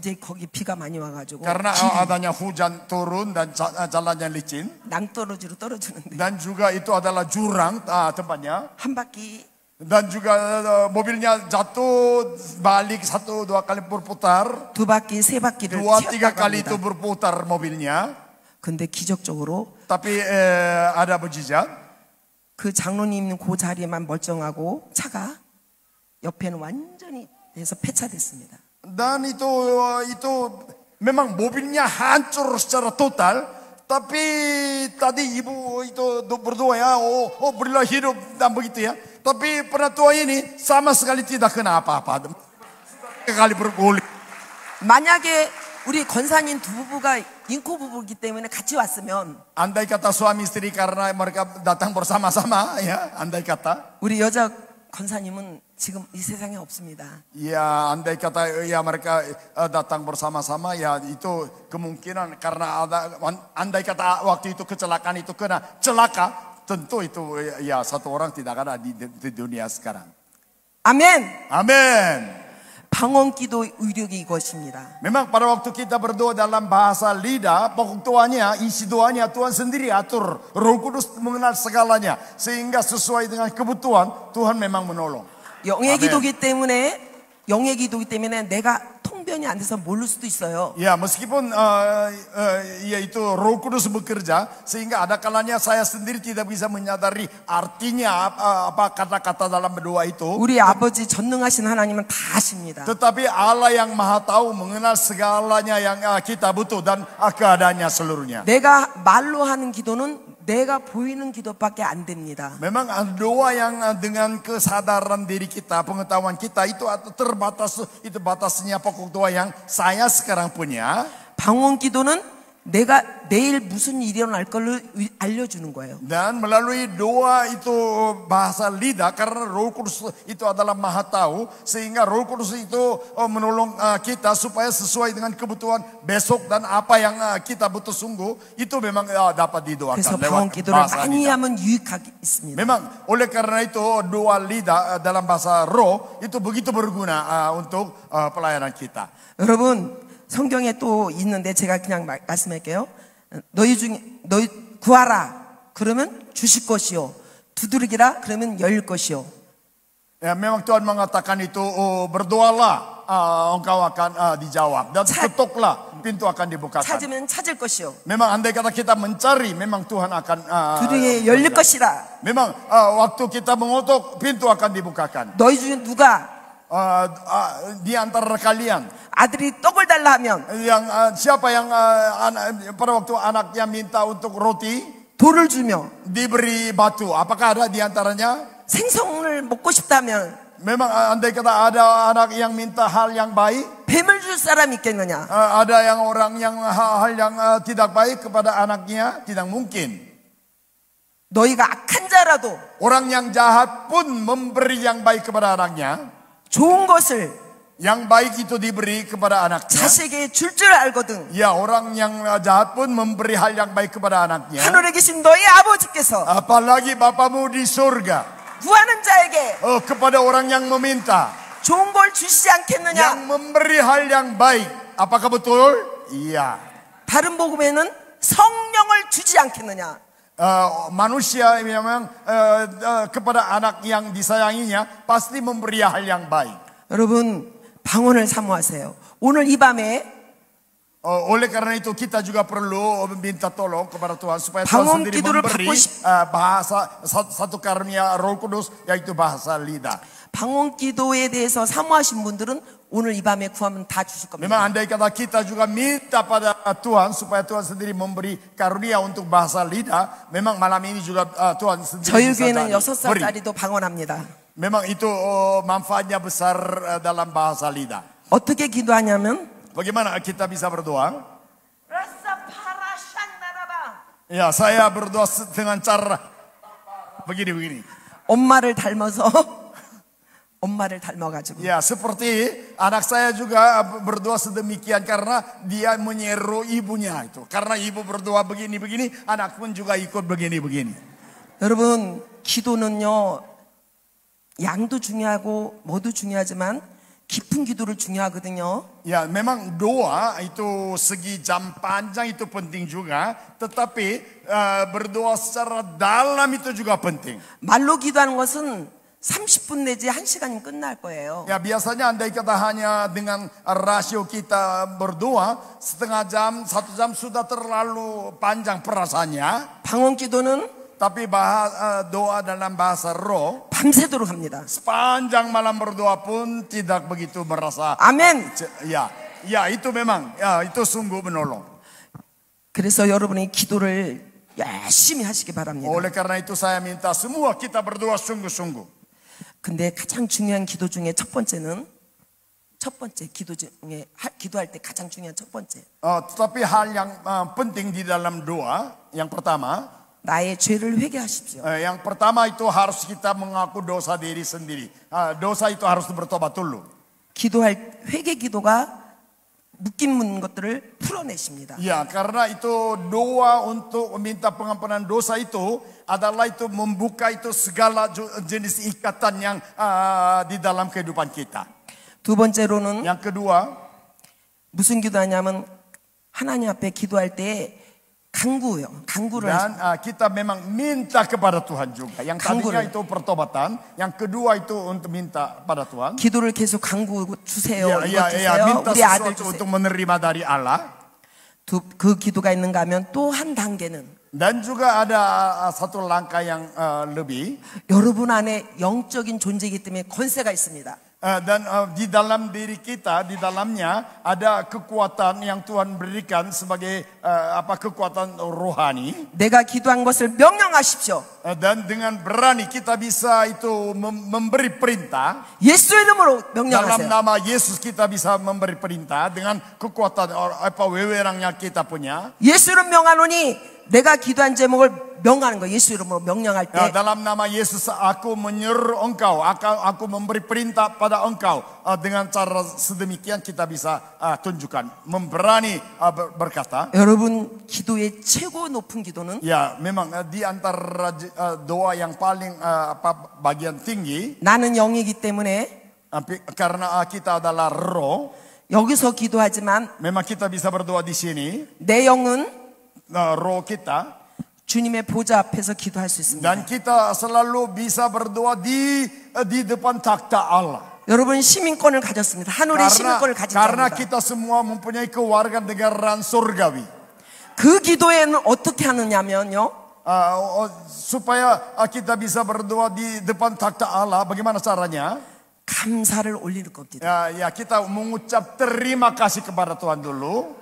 C: 이제 거기 비가 많이 와가지고
A: Karena adanya hujan turun dan jalannya licin.
C: 낭떠러지로 떨어지는데
A: Dan juga itu adalah jurang tempatnya.
C: 한 바퀴
A: Dan juga mobilnya jatuh balik 1-2 kali berputar.
C: 2바퀴 3바퀴를
A: 2-3 kali
C: 튀었다고
A: itu
C: 합니다.
A: berputar mobilnya.
C: 근데 기적적으로
A: Tapi ada mujizat.
C: 그 장로님 있는 그 자리에만 멀쩡하고 차가 옆에는 완전히 돼서 폐차됐습니다.
A: Dan itu memang mobilnya hancur secara total. Tapi tadi ibu itu berdoa ya, oh berilah hidup dan begitu ya. Tapi penatua ini sama sekali tidak kena apa-apa. Sekali berguling.
C: 만약에 우리 권사님 두 부부가 인코 부부이기 때문에 같이 왔으면
A: Andai kata suami istri karena mereka datang bersama-sama ya, andai kata.
C: 우리 여자 권사님은 지금 이 세상에 없습니다.
A: Ya, andai kata ya mereka datang bersama-sama ya itu kemungkinan karena andai kata waktu itu kecelakaan itu kena celaka, tentu itu ya satu orang tidak ada di dunia sekarang.
C: 아멘.
A: Amin.
C: 방언기도 의력이 이것입니다.
A: Memang pada waktu kita berdoa dalam bahasa lidah, pokok doanya, isi doanya Tuhan sendiri atur. Roh Kudus mengenal segalanya. Sehingga sesuai dengan kebutuhan, Tuhan memang menolong.
C: 영의 기도기 때문에 내가 통변이 안 돼서 모를 수도 있어요.
A: Ya, meskipun yaitu Roh Kudus bekerja, sehingga ada kalanya saya sendiri tidak bisa menyadari artinya apa kata-kata dalam berdoa itu.
C: 우리 아버지 전능하신 하나님은 다 아십니다.
A: Tetapi Allah yang Maha Tahu mengenal segalanya yang kita butuh dan keadaannya seluruhnya.
C: 내가 말로 하는 기도는 내가 보이는 기도밖에 안 됩니다.
A: Memang doa yang dengan kesadaran diri kita, pengetahuan kita itu terbatas, itu batasnya pokok doa yang saya sekarang punya.
C: 방언 기도는 내가 내일 무슨 일이 일어날 걸 알려주는 거예요.
A: Dan melalui doa itu bahasa lidah karena Roh Kudus itu adalah Maha Tahu, sehingga Roh Kudus itu menolong kita supaya sesuai dengan kebutuhan besok dan apa yang kita butuh sungguh itu memang dapat didoakan
C: 그래서
A: lewat
C: 방언 기도를
A: bahasa
C: 많이
A: lidah.
C: 하면 유익하게 있습니다.
A: Memang oleh karena itu doa lidah dalam bahasa roh itu begitu berguna untuk pelayanan kita.
C: 여러분 성경에 또 있는데 제가 그냥 말씀할게요. 너희 구하라 그러면 주실 것이요 두드리기라 그러면 열릴 것이요.
A: Ya, memang Tuhan mengatakan itu berdoalah engkau akan dijawab dan ketoklah pintu akan dibukakan.
C: 찾으면 찾을 것이요.
A: Memang andai kata kita mencari memang Tuhan akan
C: 두드리기에 열릴 것이라.
A: memang waktu kita mengutuk pintu akan dibukakan.
C: 너희 중에 누가
A: Di antara kalian
C: 아들이 떡을 달라 하면
A: yang siapa yang pada waktu anaknya minta untuk roti
C: 돌을 주며
A: diberi batu, apakah ada di antaranya?
C: 생선을 먹고 싶다면
A: Memang andai kata ada anak yang minta hal yang baik,
C: 뱀을 줄 사람 있겠느냐?
A: ada yang orang yang hal yang tidak baik kepada anaknya, tidak mungkin.
C: 너희가 악한 자라도
A: Orang yang jahat pun memberi yang baik kepada anaknya.
C: 좋은 것을
A: Yang baik itu diberi kepada anaknya.
C: 자식에게 줄 줄 알거든.
A: Ya, orang yang jahat pun memberi hal yang baik kepada anaknya.
C: 하늘에 계신 너희 아버지께서
A: Apalagi Bapamu di surga.
C: 구하는 자에게
A: Kepada orang yang meminta,
C: 좋은 걸 주시지
A: yang
C: 않겠느냐?
A: memberi hal yang baik. Apakah betul? Iya.
C: 다른 복음에는 성령을 주지 않겠느냐?
A: Manusia memang kepada anak yang disayanginya pasti memberi hal yang baik.
C: 여러분 방언을 사모하세요. 오늘 이 밤에
A: Oleh karena itu kita juga perlu minta tolong kepada Tuhan supaya
C: 방언
A: Tuhan sendiri
C: 기도를
A: memberi
C: 받고 싶-
A: bahasa satu karunia Roh Kudus yaitu bahasa lidah.
C: 방언 기도에 대해서 사모하신 분들은 오늘 이 밤에 구하면 다 주실 겁니다.
A: Memang andai kata kita juga minta pada Tuhan supaya Tuhan sendiri memberi karunia untuk bahasa lidah, memang malam ini juga Tuhan sendiri
C: 저희
A: bisa
C: 교회는
A: beri.
C: 6살짜리도 방언합니다.
A: Memang itu manfaatnya besar dalam bahasa lidah.
C: 어떻게 기도하냐면
A: Bagaimana kita bisa berdoa? Ya, saya berdoa dengan cara begini.
C: 엄마를 닮아서 엄마를 닮아가지고
A: Ya, seperti anak saya juga berdoa sedemikian karena dia menyeru ibunya itu. Karena ibu berdoa begini-begini, anak pun juga ikut begini-begini.
C: 여러분 기도는요 양도 중요하고 뭐도 중요하지만 깊은 기도를 중요하거든요.
A: Ya, memang doa itu segi jam panjang itu penting juga, tetapi berdoa secara dalam itu juga penting.
C: 말로 기도하는 것은 30분 내지 1시간이면 끝날 거예요.
A: Ya, biasanya andai kata hanya dengan rasio kita berdoa setengah jam, 1 jam sudah terlalu panjang perasaannya.
C: 방언 기도는
A: Tapi doa dalam bahasa roh
C: 밤새도록 합니다.
A: sepanjang malam berdoa pun tidak begitu merasa.
C: 아멘.
A: Ya itu memang itu sungguh menolong.
C: 그래서 여러분이 기도를 열심히 하시기 바랍니다.
A: Oleh karena itu saya minta semua kita berdoa sungguh-sungguh.
C: 근데 가장 중요한 기도 중에 첫 번째 기도 중에 기도할 때 가장 중요한 첫 번째.
A: Tetapi hal yang penting di dalam doa yang pertama.
C: 나의 죄를 회개하십시오.
A: Yang pertama itu harus kita mengaku dosa diri sendiri. Dosa itu harus bertobat dulu.
C: 기도할 회개 기도가 묶인 것들을 풀어내십니다.
A: Ya, karena itu doa untuk meminta pengampunan dosa itu adalah itu membuka itu segala jenis ikatan yang di dalam kehidupan kita.
C: 두 번째로는
A: Yang kedua,
C: 무슨 기도하냐면 하나님 앞에 기도할 때 강구를
A: dan kita memang minta kepada Tuhan juga. Yang tadinya itu pertobatan, yang kedua itu untuk minta pada Tuhan.
C: 기도를 계속 강구 주세요.
A: Ya, minta
C: 우리 아들
A: sesuatu
C: 주세요.
A: untuk menerima dari Allah.
C: 그 기도가 있는가 하면 또 한 단계는
A: Dan juga ada satu langkah yang lebih.
C: 여러분 안에 영적인 존재이기 때문에 권세가 있습니다.
A: Dan di dalam diri kita, di dalamnya ada kekuatan yang Tuhan berikan sebagai kekuatan rohani.
C: 내가 기도한 것을 명령하십시오.
A: Dan dengan berani kita bisa itu memberi perintah.
C: 예수 이름으로
A: Dalam
C: 명령하세요.
A: nama Yesus kita bisa memberi perintah dengan kekuatan wewenangnya kita punya.
C: 예수 이름 명하노니 내가 기도한 제목을 명하는 거예요. 예수 이름으로 명령할 때
A: Dalam nama Yesus aku menyuruh engkau, aku memberi perintah pada engkau. Dengan cara sedemikian kita bisa tunjukkan, memberani berkata.
C: 여러분 기도의 최고 높은 기도는
A: Ya, memang di antara doa yang paling bagian tinggi
C: 나는 영이기 때문에
A: karena kita adalah roh.
C: 여기서 기도하지만
A: Memang kita bisa berdoa di sini.
C: 내 영은
A: Roh kita.
C: 주님의 보좌 앞에서 기도할 수 있습니다.
A: Dan kita selalu bisa berdoa di depan takhta Allah.
C: 여러분 시민권을 가졌습니다. 하늘의 시민권을 가진
A: Karena
C: 자입니다.
A: kita semua mempunyai kewarganegaraan surgawi.
C: 그 기도에는 어떻게 하느냐면요.
A: Supaya kita bisa berdoa di depan takhta Allah, bagaimana caranya?
C: 감사를 올리는 겁니다.
A: Ya kita mengucap terima kasih kepada Tuhan dulu.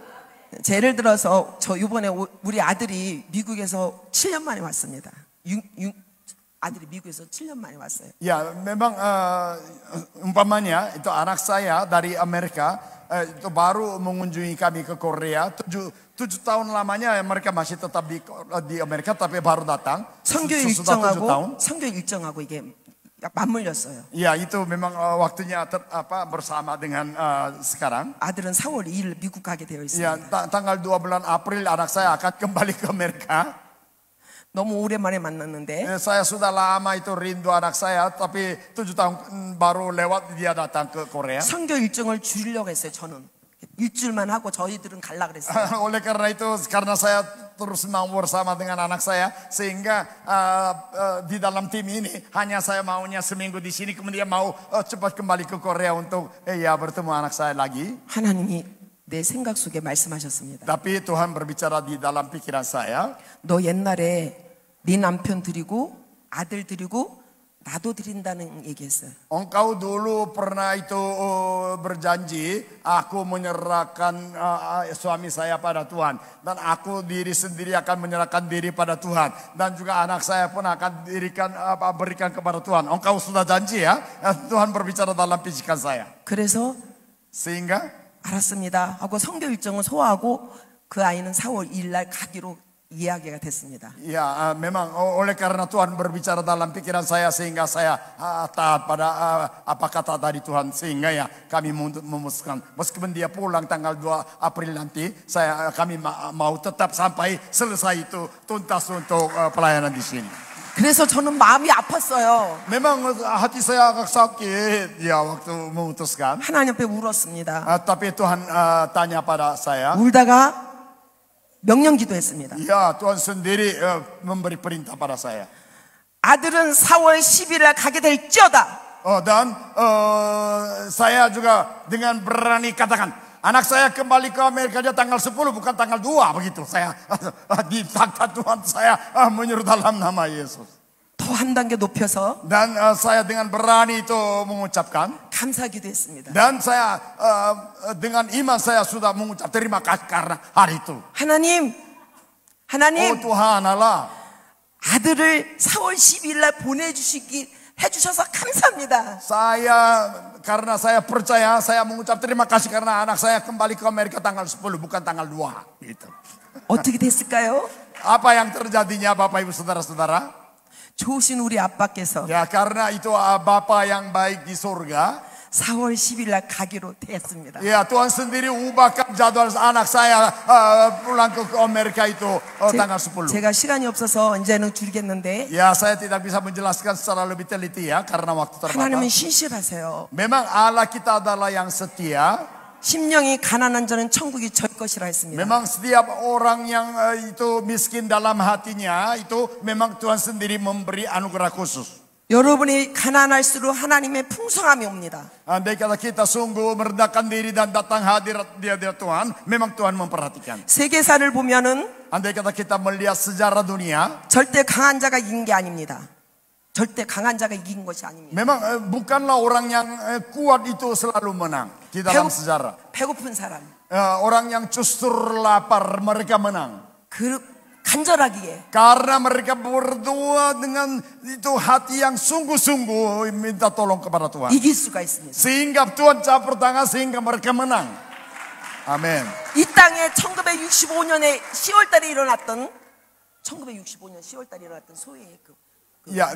C: 예를 들어서 저 이번에 우리 아들이 미국에서 7년 만에 왔습니다. 아들이 미국에서 7년 만에 왔어요.
A: Ya, memang umpamanya itu anak saya dari Amerika itu baru mengunjungi kami ke Korea. 7 tahun lamanya mereka masih tetap di Amerika tapi baru datang.
C: 선교
A: Sudah 7 tahun.
C: 일정하고 이게 맞물렸어요.
A: Ya, itu memang waktunya bersama dengan sekarang.
C: 아들은 4월 2일 미국 가게 되어
A: Ya,
C: 있습니다.
A: tanggal 2 bulan April anak saya akan kembali ke Amerika.
C: 너무 오랜만에 만났는데
A: Saya sudah lama itu rindu anak saya, tapi 7 tahun baru lewat dia datang ke Korea.
C: 선교 일정을 줄이려고 했어요. 저는 일주일만 하고 저희들은 갈라 그랬어요.
A: Oleh karena itu, karena saya terus mau bersama dengan anak saya, sehingga di dalam tim ini hanya saya maunya seminggu di sini, kemudian mau cepat kembali ke Korea untuk bertemu anak saya lagi.
C: 하나님이 내 생각 속에 말씀하셨습니다.
A: Tapi Tuhan berbicara di dalam pikiran saya.
C: 너 옛날에 네 남편 드리고 아들 드리고 나도 드린다는 얘기했어요.
A: Engkau dulu pernah itu berjanji, aku menyerahkan suami saya pada Tuhan. Dan aku diri sendiri akan menyerahkan diri pada Tuhan. Dan juga anak saya pun akan berikan kepada Tuhan. Engkau sudah janji ya. Tuhan berbicara dalam pikiran saya.
C: 그래서
A: Sehingga
C: 알았습니다 하고 선교 일정을 소화하고 그 아이는 4월 2일 날 가기로 이야기가 됐습니다.
A: ya memang oleh karena Tuhan berbicara dalam pikiran saya sehingga saya taat pada apa kata dari Tuhan, sehingga ya kami memutuskan meskipun dia pulang tanggal 2 April nanti kami mau tetap sampai selesai itu tuntas untuk pelayanan di sini.
C: 그래서 저는 마음이 아팠어요.
A: Memang hati saya agak sakit ya waktu memutuskan.
C: 하나님 앞에 울었습니다.
A: Tapi Tuhan tanya pada saya.
C: 울다가 명령 기도했습니다.
A: Ya, Tuhan sendiri memberi perintah pada saya.
C: 아들은 4월 10일에 가게 될지어다.
A: Dan saya juga dengan berani katakan, Anak saya kembali ke Amerika aja tanggal 10 bukan tanggal 2 begitu. Saya ditakta Tuhan saya menyuruh dalam nama Yesus.
C: 더 한 단계 높여서
A: Dan saya dengan berani itu mengucapkan.
C: 감사 기도했습니다.
A: Dan saya dengan iman saya sudah mengucap terima kasih karena hari itu.
C: 하나님,
A: Oh Tuhan Allah.
C: 아들을 4월 12일 날 해주셔서 감사합니다.
A: Karena saya percaya, saya mengucap terima kasih karena anak saya kembali ke Amerika tanggal 10 bukan tanggal 2 gitu.
C: 어떻게 됐을까요?
A: Apa yang terjadinya Bapak Ibu Saudara-saudara?
C: 좋으신 우리 아빠께서
A: Ya karena itu Bapa yang baik di surga.
C: 4월 10일 날 가기로 됐습니다.
A: Ya Tuhan sendiri ubahkan jadwal anak saya pulang ke Amerika itu tanggal 10.
C: 제가 시간이 없어서 이제는 줄이겠는데
A: Ya saya tidak bisa menjelaskan secara lebih teliti ya karena waktu
C: 하나님은
A: terbatas.
C: 신실하세요.
A: Memang Allah kita adalah yang setia.
C: 심령이 가난한 자는 천국이 저희 것이라 했습니다.
A: Memang setiap orang yang itu miskin dalam hatinya itu memang Tuhan sendiri memberi anugerah khusus.
C: 여러분이 가난할수록 하나님의 풍성함이 옵니다.
A: Andai kata kita sungguh merendahkan diri dan datang hadir di hadirat Tuhan, memang Tuhan memperhatikan.
C: 세계사를 보면은
A: Andai kata kita melihat sejarah dunia,
C: 절대 강한 자가 이긴 게 아닙니다. 절대 강한 자가 이긴 것이 아닙니다.
A: memang bukanlah orang yang kuat itu selalu menang di dalam sejarah.
C: 배고픈 사람,
A: Orang yang justru lapar mereka menang.
C: 간절하기에
A: Karena mereka berdoa dengan itu hati yang sungguh-sungguh minta tolong kepada Tuhan.
C: 이길 수가 있습니다.
A: Sehingga Tuhan campur tangan sehingga mereka menang. Amin.
C: 이 땅에 1965년에 10월달에 일어났던 1965년 10월달에 일어났던 소위의
A: Ya,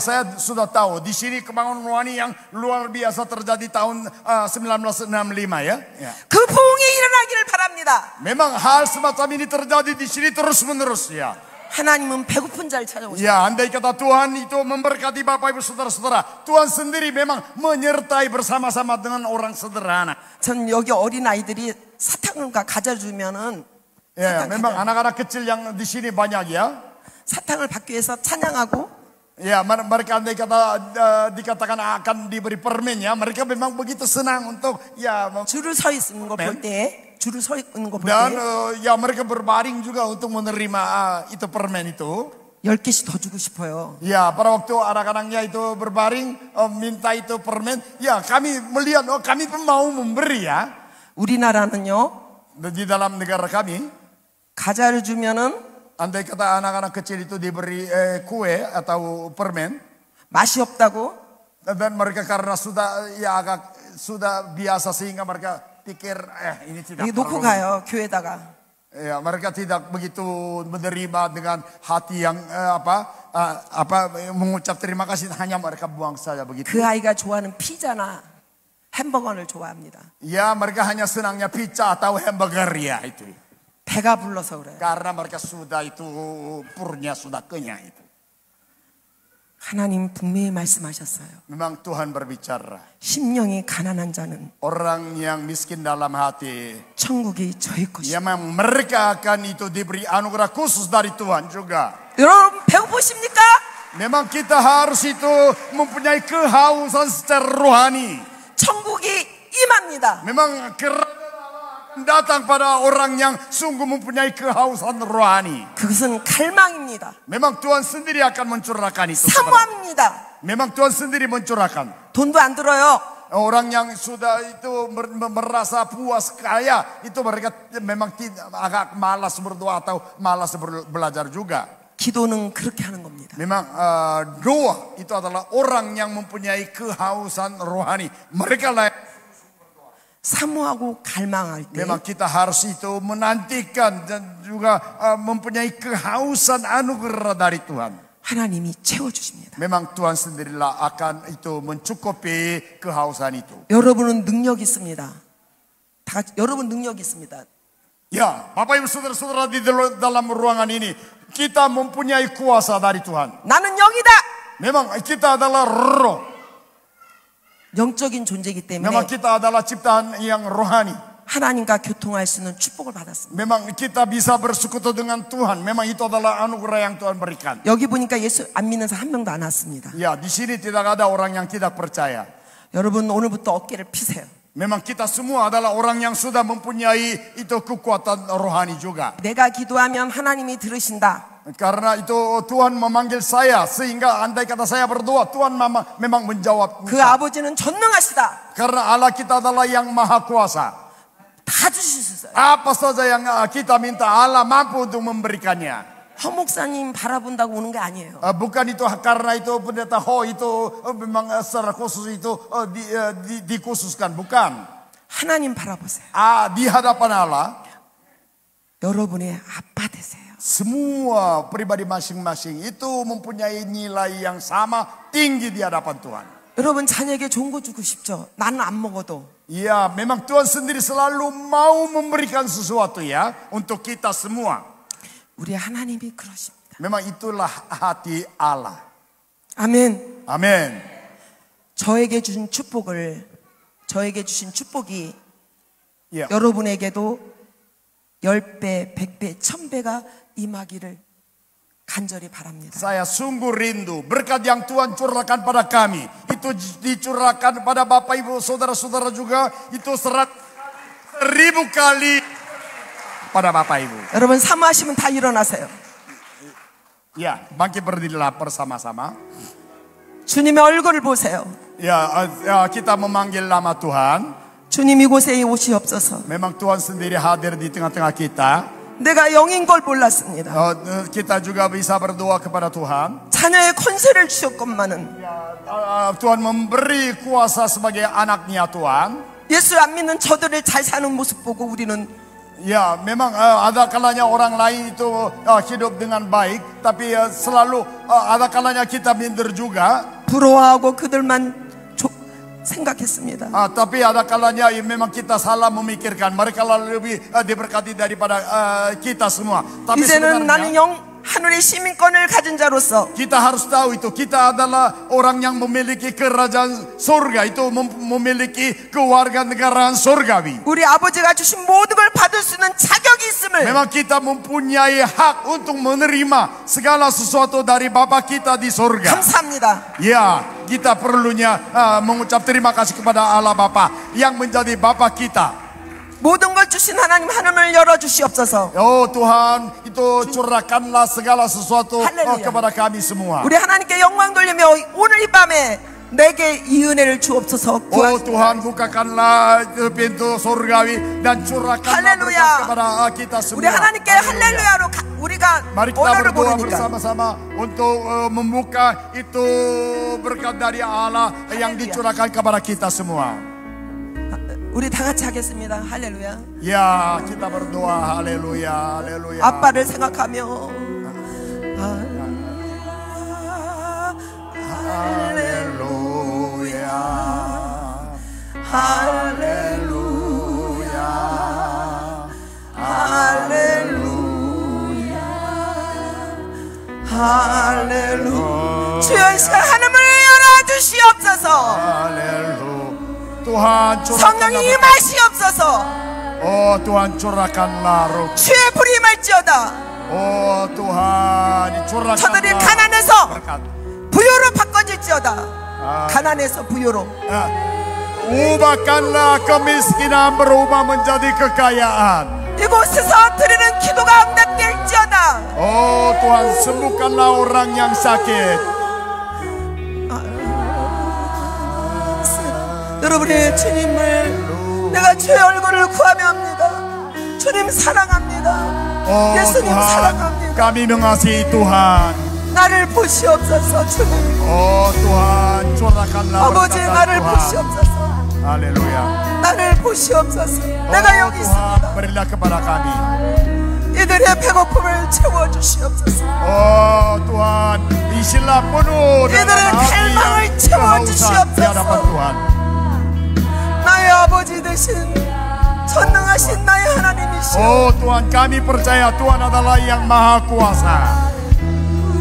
A: saya sudah tahu di sini kebangunan rohani yang luar biasa terjadi tahun 1965 ya.
C: 그 부흥이 일어나기를 바랍니다.
A: Memang hal semacam ini terjadi di sini terus menerus ya.
C: 하나님은 배고픈 자를 찾아오십니다.
A: Ya, andai kata Tuhan itu memberkati Bapak Ibu Saudara-saudara, Tuhan sendiri memang menyertai bersama-sama dengan orang sederhana.
C: 전 여기 어린 아이들이 사탕과 과자 주면은
A: Ya, memang anak-anak kecil yang di sini banyak ya.
C: 사탕을 받기 위해서 찬양하고
A: Ya, mereka andai kata dikatakan akan diberi permen ya, mereka memang begitu senang untuk ya
C: 줄을 서 있는 거 볼 때, 줄을 서 있는 거 볼
A: dan
C: 때
A: ya mereka berbaring juga untuk menerima itu permen itu.
C: 10개씩 더 주고 싶어요.
A: Ya, pada waktu anak-anaknya itu berbaring minta itu permen, ya kami melihat kami pun mau memberi ya.
C: 우리나라는요,
A: Di dalam negara kami,
C: 과자를 주면은
A: andai kata anak-anak kecil itu diberi kue atau permen,
C: 맛이 없다고
A: dan mereka karena sudah biasa sehingga mereka pikir ini tidak
C: 이거 놓고
A: perlu.
C: 가요, 교회다가.
A: Ya, mereka tidak begitu menerima dengan hati yang mengucap terima kasih, hanya mereka buang saja begitu.
C: 그 아이가 좋아하는 피자나 햄버거를 좋아합니다.
A: Ya, mereka hanya senangnya pizza atau hamburger ya itu.
C: 배가 불러서 그래요.
A: Karena mereka sudah itu perutnya sudah kenyang itu.
C: 하나님 분명히 말씀하셨어요.
A: Memang Tuhan berbicara.
C: 심령이 가난한 자는
A: Orang yang miskin dalam hati,
C: 천국이 저희 것이다.
A: ya memang mereka akan itu diberi anugerah khusus dari Tuhan juga.
C: 여러분 배고프십니까?
A: Memang kita harus itu mempunyai kehausan secara rohani.
C: 천국이 임합니다.
A: Memang datang pada orang yang sungguh mempunyai kehausan rohani.
C: 그것은 갈망입니다.
A: Memang Tuhan sendiri akan mencurahkan itu.
C: 사모합니다.
A: Memang Tuhan sendiri mencurahkan.
C: 돈도 안 들어요.
A: Orang yang sudah itu merasa puas kaya, itu mereka memang agak malas berdoa atau malas belajar juga.
C: 기도는 그렇게 하는 겁니다.
A: Memang doa itu adalah orang yang mempunyai kehausan rohani. Mereka lah
C: 사모하고 갈망할 때
A: memang kita harus itu menantikan dan juga mempunyai kehausan anugerah dari Tuhan.
C: 하나님이 채워주십니다.
A: Memang Tuhan sendirilah akan itu mencukupi kehausan itu.
C: 여러분은 능력 있습니다. 다 같이, 여러분 능력 있습니다.
A: Ya, Bapak Ibu Saudara-saudara di dalam ruangan ini, kita mempunyai kuasa dari Tuhan.
C: 나는 영이다.
A: Memang kita adalah roh.
C: 영적인 존재이기 때문에
A: Memang kita adalah ciptaan yang rohani.
C: 하나님과 교통할 수 있는 축복을 받았습니다.
A: Memang kita bisa bersekutu dengan Tuhan. Memang itu adalah anugerah yang Tuhan berikan.
C: 여기 보니까 예수 안 믿는 사람 한 명도 안 왔습니다.
A: Ya, di sini tidak ada orang yang tidak percaya.
C: 여러분 오늘부터 어깨를 피세요.
A: Memang kita semua adalah orang yang sudah mempunyai itu kekuatan rohani juga.
C: 내가 기도하면 하나님이 들으신다.
A: Karena itu Tuhan memanggil saya, sehingga andai kata saya berdoa, Tuhan memang menjawab.
C: 그 아버지는 전능하시다.
A: Karena Allah kita adalah yang maha kuasa.
C: 다 주실 수 있어요.
A: Apa saja yang kita minta, Allah mampu untuk memberikannya.
C: 허 목사님 바라본다고 오는 게 아니에요.
A: Bukan itu karena itu pendeta Ho itu memang secara khusus itu dikhususkan, bukan.
C: 하나님 바라보세요.
A: Di hadapan Allah,
C: 여러분의 아빠 되세요.
A: semua pribadi masing-masing itu mempunyai nilai yang sama, tinggi di hadapan Tuhan.
C: 여러분 자녀에게 좋은 거 주고 싶죠? 나는 안 먹어도.
A: Ya, memang Tuhan sendiri selalu mau memberikan sesuatu ya untuk kita semua.
C: 우리 하나님이 그러십니다.
A: Memang itulah hati Allah.
C: 아멘.
A: Amin.
C: 저에게 주신 축복이
A: Ya.
C: 여러분에게도 10배, 100배, 1000배가 임하기를 간절히 바랍니다.
A: Saya sungguh rindu berkat yang Tuhan curahkan pada kami itu dicurahkan pada Bapak Ibu saudara-saudara juga, itu 100,000 kali pada Bapak Ibu.
C: 여러분 사모하시면 다 일어나세요.
A: Ya, bangkit berdirilah bersama-sama.
C: 주님의 얼굴을 보세요.
A: Ya, kita memanggil nama Tuhan.
C: 주님 이곳에 오시옵소서.
A: Memang Tuhan sendiri hadir di tengah-tengah kita.
C: 내가 영인 걸 몰랐습니다.
A: Kita juga bisa berdoa kepada Tuhan.
C: 자녀의 권세를 주셨건만은
A: Tuhan memberi kuasa sebagai anaknya Tuhan.
C: 예수 안 믿는 저들을 잘 사는 모습 보고 우리는
A: Ya, memang ada kalanya orang lain itu hidup dengan baik, tapi selalu ada kalanya kita minder juga.
C: 부러워하고 그들만 생각했습니다.
A: Tapi ada kalanya memang kita salah memikirkan mereka lebih diberkati daripada kita semua. Tapi
C: 이제는 나는
A: sebenarnya
C: 하늘의 시민권을 가진 자로서
A: kita harus tahu itu kita adalah orang yang memiliki kerajaan surga, itu memiliki kewarganegaraan surgawi.
C: 우리 아버지가 주신 모든 걸 받을 수 있는 자격이 있음을
A: Memang kita mempunyai hak untuk menerima segala sesuatu dari Bapa kita di surga.
C: 감사합니다.
A: Ya, kita perlunya mengucap terima kasih kepada Allah Bapa yang menjadi Bapa kita.
C: 모든 걸 주신 하나님 하늘을 열어주시옵소서.
A: Oh Tuhan, itu curahkanlah segala sesuatu
C: 할렐루야.
A: kepada kami semua.
C: 우리 하나님께 영광 돌리며 오늘 이 밤에 내게 이 은혜를 주옵소서.
A: Oh Tuhan, bukakanlah pintu surgawi dan curahkanlah
C: 할렐루야.
A: berkat kepada kita semua.
C: 우리 하나님께 할렐루야로 우리가
A: Mari kita
C: 언어를
A: berdoa
C: 부르니까
A: bersama-sama untuk membuka itu berkat dari Allah yang dicurahkan kepada kita semua.
C: 우리 다 같이 하겠습니다. 할렐루야.
A: Ya, kita berdoa haleluya, haleluya.
C: 아빠를 생각하며
A: Haleluya.
C: 할렐루야. 할렐루야. 할렐루야. 주여 이 시간 하늘을 열어주시옵소서.
A: Haleluya. Tuhan
C: 성령이
A: curahkanlah.
C: 임하시옵소서.
A: Oh Tuhan curahkanlah roh.
C: 주의 불이 임할지어다.
A: Oh Tuhan
C: 저들이
A: curahkanlah
C: 가난해서
A: berkat.
C: 부요로 바꿔질지어다. 가난해서 부요로.
A: Ubahkanlah kemiskinan berubah menjadi kekayaan.
C: 이곳에서 드리는 기도가 응답될지어다.
A: Oh Tuhan, sembuhkanlah orang yang sakit.
C: 여러분의 주님을 내가 주의 얼굴을 구하며 합니다. 주님 사랑합니다.
A: Oh
C: 예수님
A: Tuhan,
C: 사랑합니다.
A: kami mengasihi Tuhan.
C: 나를 보시옵소서. 주님
A: Oh Tuhan, curahkanlah
C: 아버지
A: berkat
C: 나를
A: Tuhan.
C: 보시옵소서.
A: Haleluya.
C: 나를 보시옵소서. 내가 여기
A: Tuhan,
C: 있습니다.
A: berilah kepada kami.
C: 이들의 배고픔을 채워주시옵소서.
A: Oh Tuhan, isilah penuh dengan
C: 이들의
A: hati
C: 갈망을
A: yang
C: 채워주시옵소서.
A: kehausan di hadapan Tuhan.
C: 나의 아버지 되신 전능하신 나의 하나님이시오.
A: Oh Tuhan, kami percaya Tuhan adalah yang maha kuasa.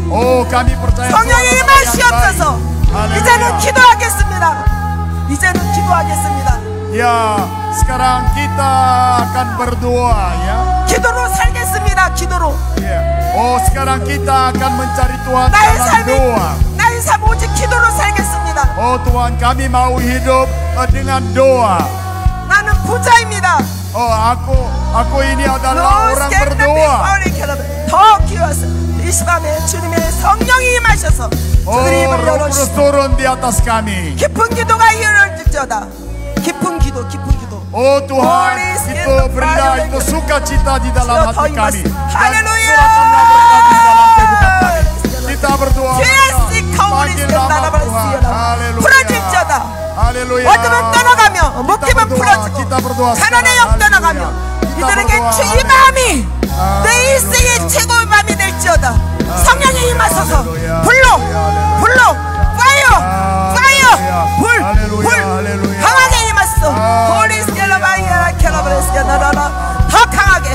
A: Oh kami percaya Tuhan
C: 성령이
A: adalah yang
C: 임하시옵소서.
A: baik.
C: 이제는
A: Haleluya.
C: 기도하겠습니다. 이제는 기도하겠습니다.
A: Ya, sekarang kita akan berdoa ya.
C: 기도로 살겠습니다. 기도로.
A: Ya. Oh sekarang kita akan mencari Tuhan
C: 나의
A: dalam
C: 삶이
A: doa.
C: 나의 삶 오직 기도로 살겠습니다.
A: Oh Tuhan, kami mau hidup dengan doa.
C: 나는 부자입니다.
A: Aku ini adalah orang berdoa.
C: 더 기워서 이 시간에 주님의 성령이 임하셔서 저들의 입을
A: Roh Kudus
C: 열어주시고
A: turun di atas kami.
C: 깊은 기도가 이어질지어다. 깊은 기도.
A: Oh Tuhan, itu berilah itu sukacita di dalam hati kami. Dan curahkanlah berkat di dalam kehidupan kami. Kita berdoa. Panggil nama Tuhan.
C: 풀어질지어다.
A: Haleluya.
C: 어둠은 떠나가며 목숨은 풀어지고 가난의 영 떠나가며 이들에게 주의 마음이 내 일생의 최고의 마음이 될지어다. 성령이 임하소서 불로 파이어 불 강하게 임하소서. 홀리 스켈라바이야 켈라브레스야나라라 더 강하게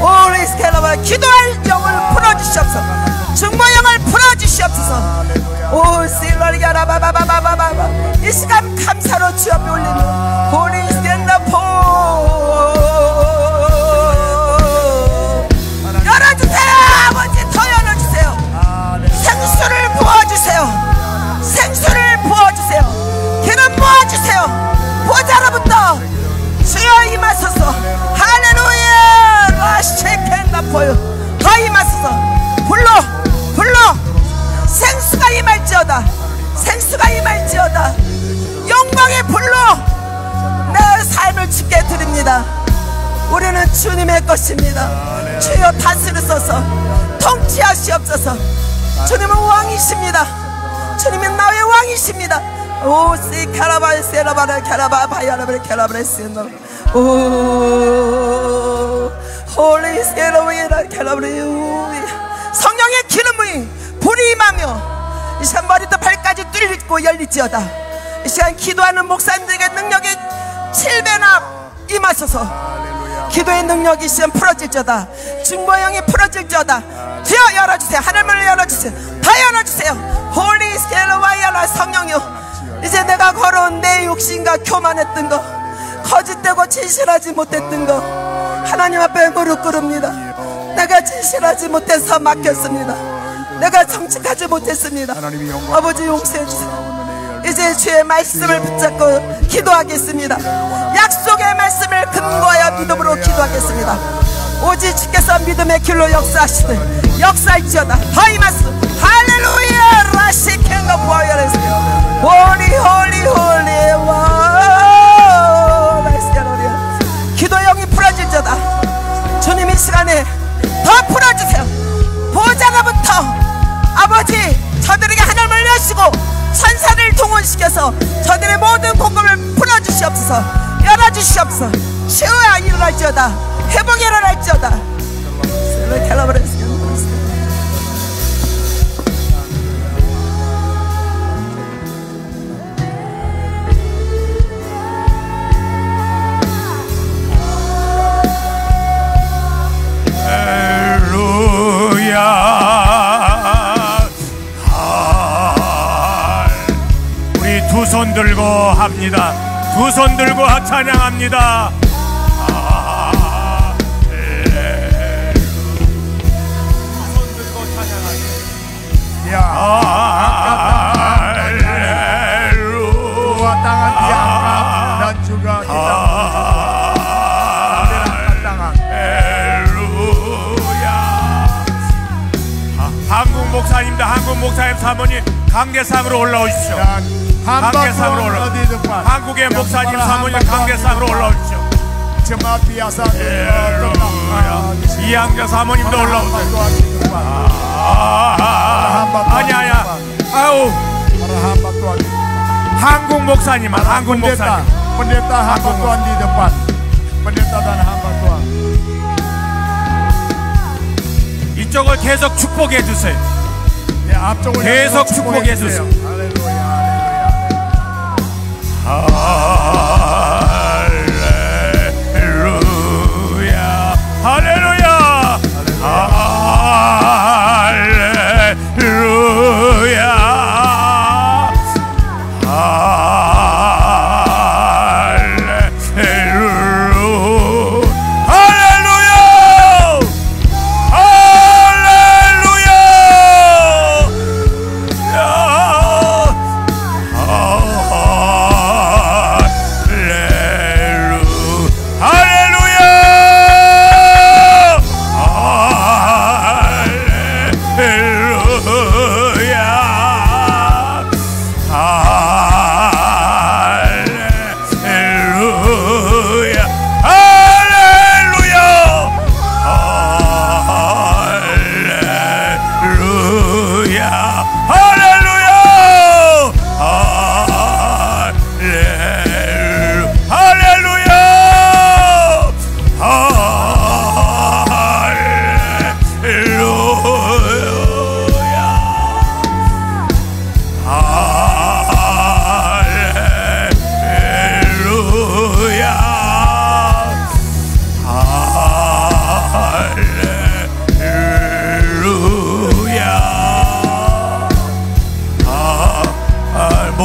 C: 홀리 스켈라바 기도할 영을 풀어주시옵소서. 중보영을 풀어주시옵소서. 오 실라리야라바바바바바바 이 시간 감사로 주 앞에 올리며 홀리 스켈라포 열어주세요. 아버지 더 열어주세요. 생수를 부어주세요. 생수를 부어주세요. 기름 부어주세요. 보좌로부터 주여 임하소서. 할렐루야 라쉐켄나포요 더 임하소서. 불로 생수가 임할지어다. 영광의 불로 내 삶을 주께 드립니다. 우리는 주님의 것입니다. 주여 다스리소서. 통치하시옵소서. 주님은 왕이십니다. 주님은 나의 왕이십니다. 오 시카라바이 세라바라 카라바바야라베 카라브레스노 오 홀리 세라바이라 카라브레우 성령의 기름이 불이 임하며 이 시간 머리부터 발까지 뚫리고 열리지어다. 이 시간 기도하는 목사님들에게 능력이 7배나 임하소서. 기도의 능력이 시간 풀어질지어다. 중보형이 풀어질지어다. 주여 열어주세요. 하늘문을 열어주세요. 다 열어주세요. 홀리 스켈로와이아라 성령이여 이제 내가 걸어온 내 욕심과 교만했던 거 거짓되고 진실하지 못했던 거 하나님 앞에 무릎 꿇습니다. 내가 진실하지 못해서 막혔습니다. 내가 정직하지 못했습니다. 아버지 용서해 주세요. 이제 주의 말씀을 붙잡고 기도하겠습니다. 약속의 말씀을 근거하여 믿음으로 기도하겠습니다. 오직 주께서 믿음의 길로 역사하시되 역사할지어다. 하이마스 할렐루야 라시켄가 보아야레스요 홀리 와 라시야로리야 기도형이 풀어질지어다. 주님 이 시간에 더 풀어주세요. 보좌로부터 아버지 저들에게 하늘을 여시고 천사를 동원시켜서 저들의 모든 공급을 풀어주시옵소서. 열어주시옵소서. 치유가 일어날지어다. 회복이 일어날지어다.
B: 우리 두 손 들고 합니다. 두 손 들고 찬양합니다.
A: Dua tangan diangkat dan juga kita angkat tangan.
B: 한국 목사님들, 한국 목사님 사모님 강계상으로 올라오십시오. 강계상으로 올라오십시오. 한국의 목사님 사모님 강계상으로 올라오십시오.
A: Jemaat biasa
B: 이양자 사모님도 올라오세요. 아니야. 아우. 한국 목사님, 한국 목사님.
A: Pendeta hamba Tuhan di depan. Pendeta dan hamba Tuhan.
B: 이쪽을 계속 축복해 주세요. 계속 축복해 주세요. 할렐루야. 할렐루야.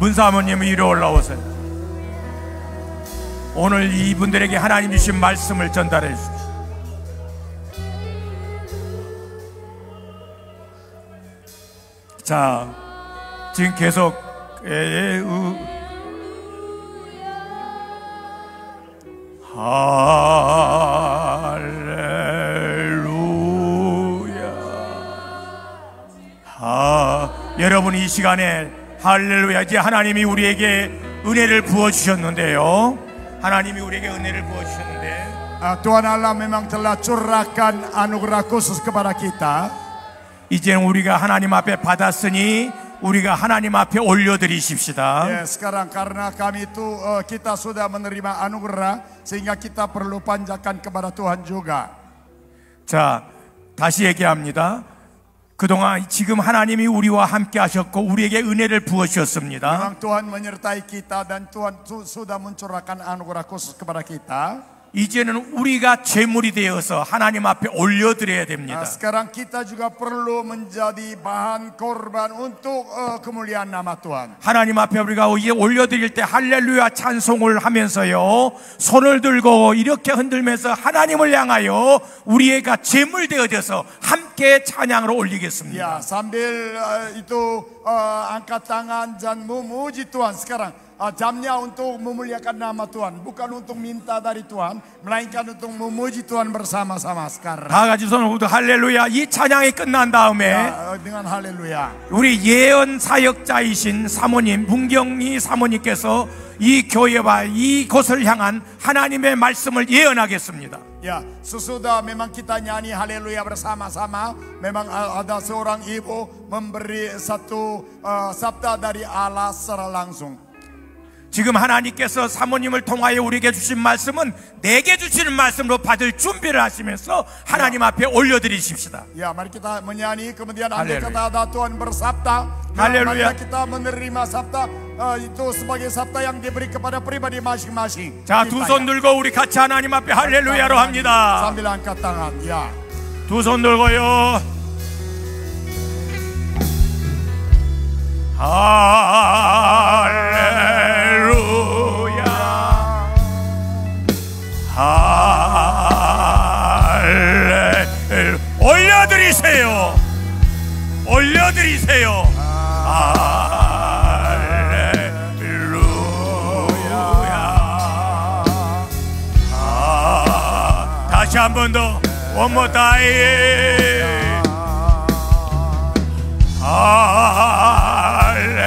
B: 문사모님 위로 올라오세요. 오늘 이분들에게 하나님 주신 말씀을 전달해 주십시오. 자, 지금 계속 할렐루야. 여러분 이 시간에 할렐루야, 이제 하나님이 우리에게 은혜를 부어주셨는데요. 하나님이 우리에게 은혜를 부어주셨는데
A: Tuhan Allah memang telah curahkan anugerah khusus kepada kita.
B: 이제는 우리가 하나님 앞에 받았으니 우리가 하나님 앞에 올려드리십시다.
A: Sekarang karena kami itu kita sudah menerima anugerah sehingga kita perlu panjatkan kepada Tuhan juga.
B: 자, 다시 얘기합니다. 그동안 지금 하나님이 우리와 함께 하셨고 우리에게 은혜를 부어주셨습니다.
A: Memang Tuhan menyertai kita dan Tuhan sudah mencurahkan anugerah khusus kepada kita.
B: 이제는 우리가 제물이 되어서 하나님 앞에 올려드려야 됩니다.
A: Sekarang kita juga perlu menjadi bahan korban untuk kemuliaan nama Tuhan.
B: 하나님 앞에 우리가 이제 올려드릴 때 할렐루야 찬송을 하면서요, 손을 들고 이렇게 흔들면서 하나님을 향하여 우리가 제물 되어져서 함께 찬양으로 올리겠습니다.
A: Ya, sambil itu angkat tangan dan memuji Tuhan sekarang. Jamnya untuk memuliakan nama Tuhan, bukan untuk minta dari Tuhan, melainkan untuk memuji Tuhan bersama-sama sekarang.
B: 다 같이 손을 들고 할렐루야. 이 찬양이 끝난 다음에
A: Dengan haleluya.
B: 우리 예언 사역자이신 사모님, 문경희 사모님께서 이 교회와 이곳을 향한 하나님의 말씀을 예언하겠습니다.
A: Ya, sesudah memang kita nyanyi haleluya bersama-sama, memang ada seorang ibu memberi satu sabda dari Allah secara langsung.
B: 지금 하나님께서 사모님을 통하여 우리에게 주신 말씀은 내게 주시는 말씀으로 받을 준비를 하시면서 하나님 앞에 올려드리십시다.
A: Ya, mari kita menyanyi, kemudian andai
B: Haleluya.
A: kata ada Tuhan bersabda,
B: Haleluya.
A: mari kita menerima sabda itu sebagai sabda yang diberi kepada pribadi masing-masing.
B: 자, 두 손 들고 우리 같이 하나님 앞에 할렐루야로 합니다.
A: Sambil angkat tangan, ya.
B: 두 손 들고요. 할렐루야. 할렐루야. 올려드리세요. 올려드리세요. 할렐루야. 다시 한 번 더. One more time. 할렐루야.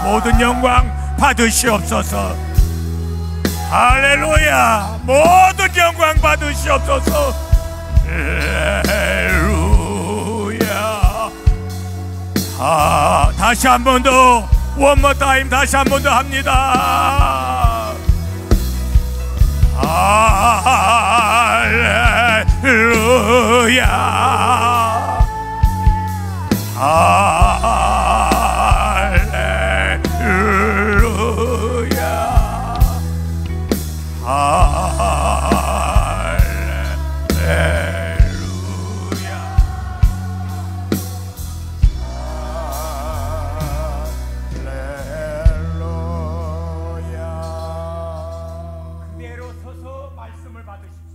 B: 모든 영광 받으시옵소서. 할렐루야. 모든 영광 받으시옵소서. 할렐루야. 다시 한 번 더. One more time. 다시 한 번 더 합니다. 할렐루야.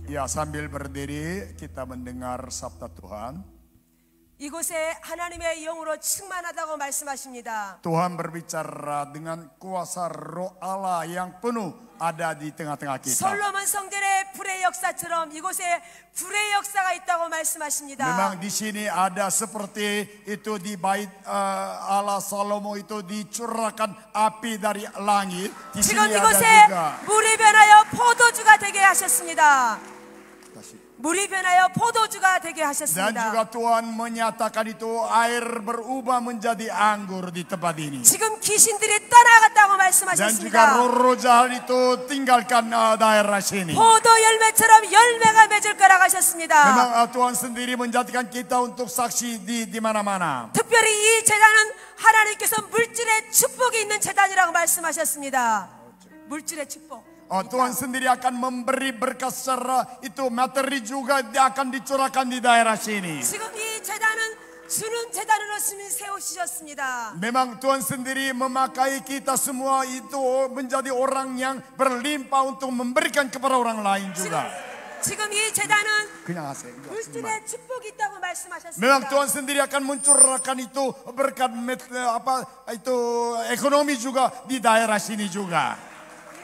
A: Ya, sambil berdiri kita mendengar sabda Tuhan.
C: 이곳에 하나님의 영으로 충만하다고 말씀하십니다.
A: Tuhan berbicara dengan kuasa roh Allah yang penuh ada di tengah-tengah kita.
C: 솔로몬 성전의 불의 역사처럼 이곳에 불의 역사가 있다고 말씀하십니다.
A: Memang di sini ada seperti itu di bait Allah Salomo itu dicurahkan api dari langit. Di
C: 지금
A: sini ada
C: 이곳에
A: juga.
C: 물이 변하여 포도주가 되게 하셨습니다. 물이 변하여 포도주가 되게
A: Dan
C: 하셨습니다.
A: juga Tuhan menyatakan itu air berubah menjadi anggur di tempat ini.
C: 지금 귀신들이 떠나갔다고
A: Dan juga
C: 말씀하셨습니다.
A: roh-roh jahat itu tinggalkan daerah sini.
C: 포도 열매처럼 열매가 맺을 거라고 하셨습니다.
A: Memang Tuhan sendiri menjadikan kita untuk saksi di mana-mana.
C: 특별히 이 제단은 하나님께서 물질의 축복이 있는 제단이라고 말씀하셨습니다. 물질의 축복.
A: Tuhan sendiri akan memberi berkat secara itu materi juga akan dicurahkan di daerah sini.
C: 지금 이 제단은 주는 제단으로 세우셨습니다.
A: Memang Tuhan sendiri memakai kita semua itu menjadi orang yang berlimpah untuk memberikan kepada orang lain juga.
C: 지금 이 제단은
A: 그냥 하세요.
C: 물질의 축복이 있다고 말씀하셨습니다.
A: Memang Tuhan sendiri akan mencurahkan itu berkat itu ekonomi juga di daerah sini juga.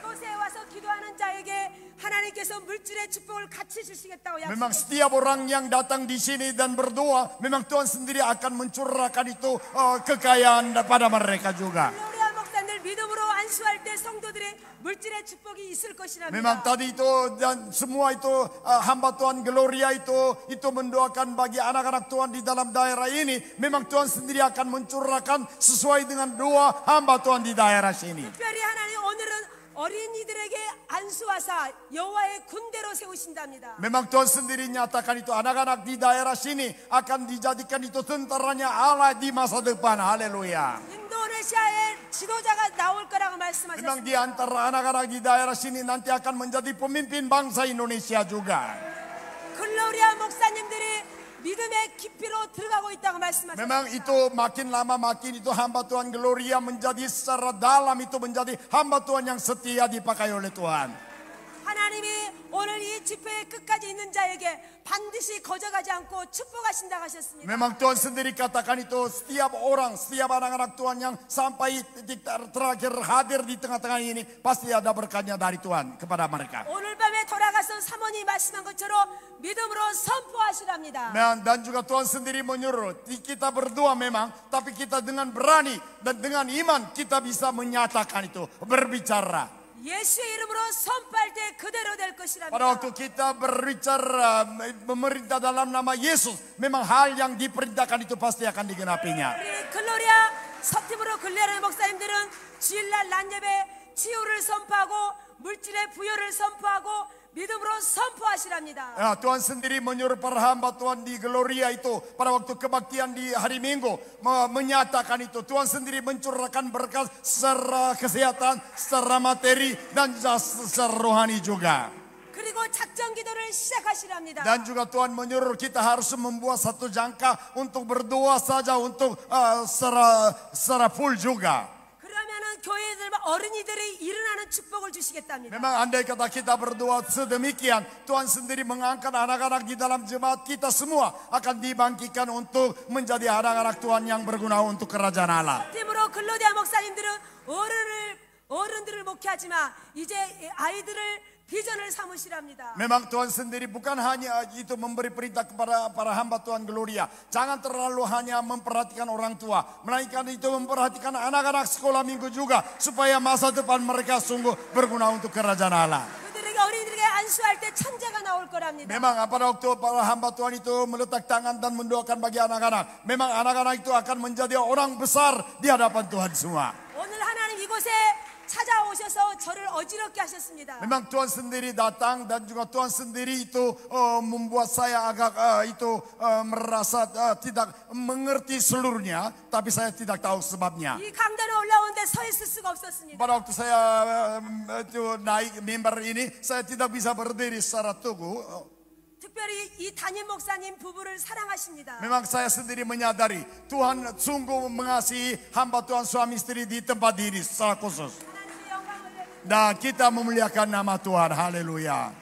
C: 이곳에 와서 기도하는 자에게 하나님께서 물질의 축복을 같이 주시겠다고
A: Memang
C: 약속했습니다.
A: setiap orang yang datang di sini dan berdoa, memang Tuhan sendiri akan mencurahkan itu kekayaan pada mereka juga.
C: 글로리아 목사님 믿음으로 안수할 때 성도들의 물질의 축복이 있을 것이랍니다.
A: Memang tadi itu dan semua itu hamba Tuhan Gloria itu mendoakan bagi anak-anak Tuhan di dalam daerah ini. Memang Tuhan sendiri akan mencurahkan sesuai dengan doa hamba Tuhan di daerah sini.
C: 특별히 하나님 오늘은 어린이들에게 안수하사 여호와의 군대로 세우신답니다.
A: Memang Tuhan sendiri nyatakan itu anak-anak di daerah sini akan dijadikan itu tentaranya Allah di masa depan. Haleluya.
C: 인도네시아의 지도자가 나올 거라고
A: Memang
C: 말씀하셨습니다.
A: di antara anak-anak di daerah sini nanti akan menjadi pemimpin bangsa Indonesia juga.
C: 글로리아 목사님들이 믿음의 깊이로 들어가고 있다고 말씀하셨습니다.
A: Memang itu makin lama makin itu hamba Tuhan Gloria menjadi secara dalam itu menjadi hamba Tuhan yang setia dipakai oleh Tuhan.
C: 하나님이 오늘 이 집회의 끝까지 있는 자에게 반드시 거저가지 않고 축복하신다고 하셨습니다.
A: Memang Tuhan sendiri katakan itu setiap orang, setiap anak-anak Tuhan yang sampai titik terakhir hadir di tengah-tengah ini pasti ada berkatnya dari Tuhan kepada mereka.
C: 오늘 밤에 돌아가서 사모님이 말씀한 것처럼 믿음으로 선포하시랍니다.
A: Dan juga Tuhan sendiri menyuruh kita berdoa memang, tapi kita dengan berani dan dengan iman kita bisa menyatakan itu, berbicara.
C: 예수의 이름으로 선포할 때 그대로 될 것이랍니다.
A: Pada waktu kita berbicara memerintah dalam nama Yesus, memang hal yang diperintahkan itu pasti akan digenapinya.
C: 우리 글로리아 서팀으로 글로리아 목사님들은 주일날 낮예배 치유를 선포하고 물질의 부여를 선포하고 믿음으로 선포하시랍니다.
A: Tuhan sendiri menyuruh para hamba Tuhan di Gloria itu pada waktu kebaktian di hari Minggu menyatakan itu. Tuhan sendiri mencurahkan berkat secara kesehatan, secara materi dan secara rohani juga.
C: 그리고 작전 기도를 시작하시랍니다.
A: Dan juga Tuhan menyuruh kita harus membuat satu jangka untuk berdoa saja untuk secara full juga.
C: 그러면은 교회들 어린이들이 일어나는 축복을 주시겠답니다.
A: Memang andai kata kita berdoa sedemikian, Tuhan sendiri mengangkat anak-anak di dalam jemaat kita semua akan dibangkitkan untuk menjadi anak-anak Tuhan yang berguna untuk kerajaan Allah.
C: 팀으로 글로디아 목사님들은 어른들을 목회하지만 이제 아이들을 비전을 삼으시랍니다.
A: Memang Tuhan sendiri bukan hanya itu memberi perintah kepada para hamba Tuhan Gloria. Jangan terlalu hanya memperhatikan orang tua, melainkan itu memperhatikan anak-anak sekolah minggu juga supaya masa depan mereka sungguh berguna untuk kerajaan Allah.
C: 그들에게 어린이들에게 안수할 때 천재가 나올 거랍니다.
A: Memang pada waktu para hamba Tuhan itu meletak tangan dan mendoakan bagi anak-anak, memang anak-anak itu akan menjadi orang besar di hadapan Tuhan semua.
C: 오늘 하나님 이곳에 찾아오셔서 저를 어지럽게 하셨습니다.
A: Memang Tuhan sendiri datang dan juga Tuhan sendiri itu membuat saya agak merasa tidak mengerti seluruhnya, tapi saya tidak tahu sebabnya.
C: 이 강단에 올라오는데 서 있을 수가 없었습니다.
A: Pada waktu saya naik mimbar ini, saya tidak bisa berdiri secara teguh.
C: 특별히 이 담임 목사님 부부를 사랑하십니다.
A: Memang saya sendiri menyadari Tuhan sungguh mengasihi hamba Tuhan suami istri di tempat ini secara khusus.
C: 하나님의 영광을 드립니다.
A: Dan kita memuliakan nama Tuhan. Haleluya.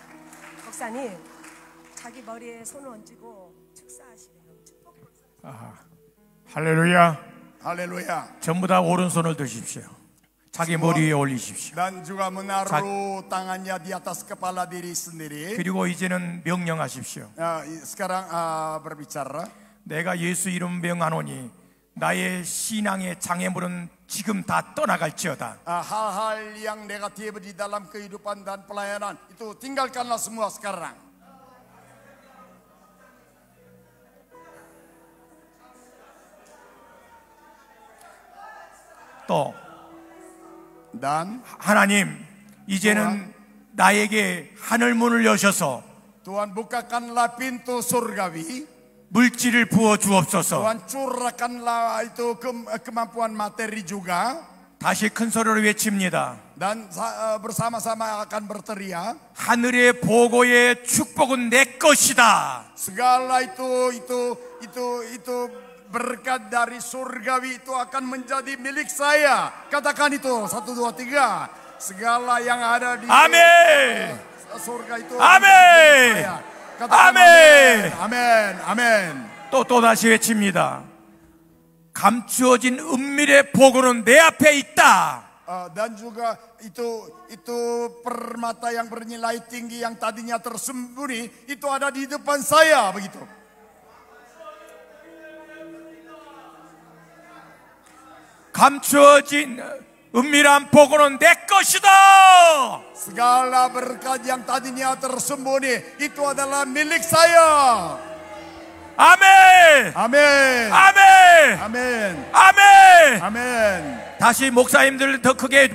C: 목사님 자기 머리에 손을 얹고 축사하시래요. 축복.
B: 할렐루야.
A: Haleluya.
B: 전부 다 오른손을 드십시오. 자기 머리 위에 올리십시오.
A: Dan juga menaruh tangannya di atas kepala diri sendiri.
B: 그리고 이제는 명령하십시오.
A: Sekarang berbicara.
B: 내가 예수 이름 명하노니 나의 신앙의 장애물은 지금 다 떠나갈지어다.
A: Hal-hal yang negatif di dalam kehidupan dan pelayanan itu tinggalkanlah semua sekarang.
B: 또
A: Dan
B: 하나님 이제는 나에게 하늘 문을 여셔서
A: Tuhan bukakanlah pintu surgawi.
B: 물질을 부어 주옵소서.
A: Tuhan curahkanlah itu kemampuan materi juga.
B: 다시 큰 소리로 외칩니다.
A: Dan bersama-sama akan berteriak.
B: 하늘의 보고의 축복은 내 것이다.
A: Segala itu berkat dari surgawi itu akan menjadi milik saya. Katakan itu 1, 2, 3. Segala yang ada di surga itu
B: 아멘. 아멘.
A: Amin. Amin.
B: 또 다시 외칩니다. 감추어진 은밀의 보고는 내 앞에 있다.
A: Dan juga itu permata yang bernilai tinggi yang tadinya tersembunyi itu ada di depan saya begitu.
B: 감추어진 은밀한 보고는 내 것이다.
A: Segala berkat yang tadinya tersembunyi itu adalah milik saya.
B: 아멘.
A: Amin.
B: 아멘.
A: Amin.
B: 아멘.
A: Amin.
B: 다시 목사님들 크게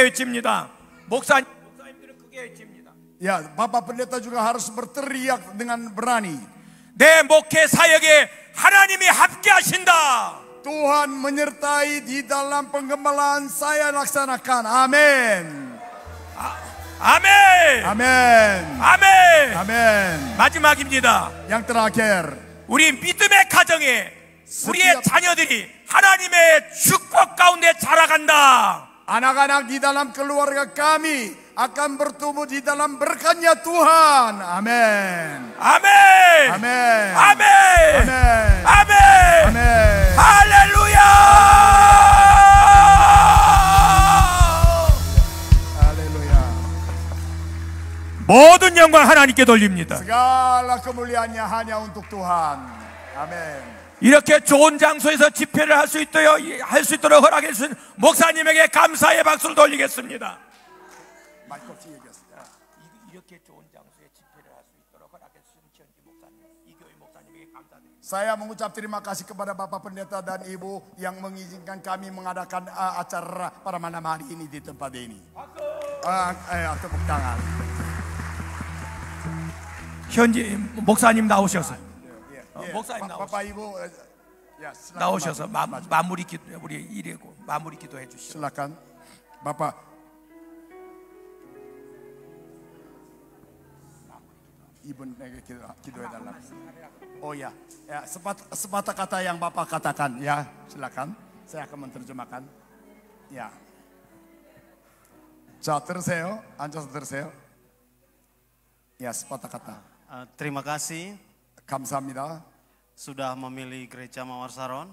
B: 외칩니다. 목사님들은 크게 외칩니다.
A: Ya, Bapak Pendeta juga harus berteriak dengan berani.
B: 내 목회 사역에 하나님이 함께하신다.
A: Tuhan menyertai di dalam penggembalaan saya laksanakan. Amin.
B: 아멘.
A: Amin.
B: 아멘.
A: Amin.
B: 마지막입니다.
A: Yang terakhir,
B: 우리 믿음의 가정에 우리의 자녀들이 하나님의 축복 가운데 자라간다.
A: anak-anak di dalam keluarga kami akan bertumbuh di dalam berkat-Nya Tuhan. Amin.
B: 아멘.
A: Amin.
B: 아멘.
A: Amin.
B: 아멘.
A: Amin.
B: 할렐루야.
A: Haleluya.
B: 모든 영광 하나님께 돌립니다.
A: Segala kemuliaannya hanya untuk Tuhan. Amin.
B: 이렇게 좋은 장소에서 집회를 할 수 있도록 허락해 주신 목사님에게 감사의 박수를 돌리겠습니다. 이렇게 좋은 장소에 집회를 할 수 있도록 허락해 주신 전기 목사님, 이교회 목사님에게 감사드립니다.
A: Saya mengucap terima kasih kepada Bapak Pendeta dan Ibu yang mengizinkan kami mengadakan acara pada malam hari ini di tempat ini. Tepuk tangan.
B: 현지 목사님 나오셔서. 목사님
A: Bapak Ibu,
B: 나오셔서 마무리 기도 우리 이래고 마무리 기도해 주시죠.
A: silakan, Bapak. Ibu 기도해 달라. Oh ya, sepatah kata yang Bapak katakan, ya silakan. Saya akan menerjemahkan. Ya. 자, 들으세요. 앉아서 들으세요. Ya, sepatah kata.
D: Terima kasih
A: 감사합니다.
D: sudah memilih gereja Mawar Saron.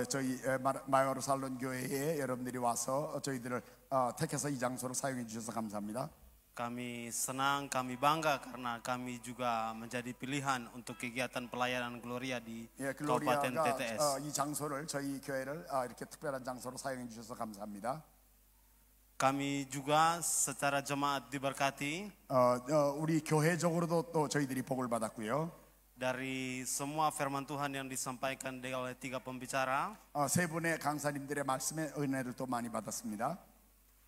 A: 저희 마을 살론 교회에 여러분들이 와서 저희들을 택해서 이 장소를 사용해 주셔서 감사합니다.
D: Kami senang, kami bangga karena kami juga menjadi pilihan untuk kegiatan pelayanan Gloria di Kabupaten TTS.
A: 이 장소를 저희 교회를 이렇게 특별한 장소로 사용해 주셔서 감사합니다.
D: Kami juga secara jemaat diberkati.
A: 우리 교회적으로도 또 저희들이 복을 받았고요.
D: Dari semua firman Tuhan yang disampaikan oleh 3 pembicara,
A: 세 분의 강사님들의 말씀에 은혜를 또 많이 받았습니다.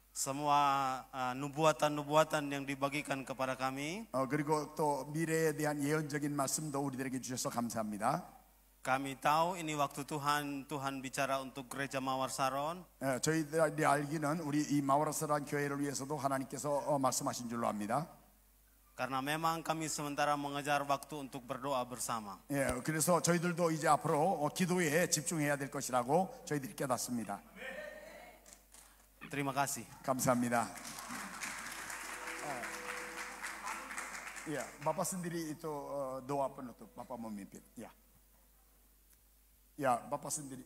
D: semua nubuatan-nubuatan yang dibagikan kepada kami,
A: 그리고 또 미래에 대한 예언적인 말씀도 우리들에게 주셔서 감사합니다.
D: kami tahu ini waktu Tuhan bicara untuk gereja Mawar Saron.
A: 저희들이 알기는 우리 이 마오라스란 교회를 위해서도 하나님께서 말씀하신 줄로 압니다.
D: Karena memang kami sementara mengejar waktu untuk berdoa bersama.
A: 그래서 저희들도 이제 앞으로 기도에 집중해야 될 것이라고 저희들이 깨닫습니다.
D: Terima kasih.
A: 감사합니다. Ya, Bapak sendiri itu doa penutup. Bapak memimpin. Ya, Bapak sendiri.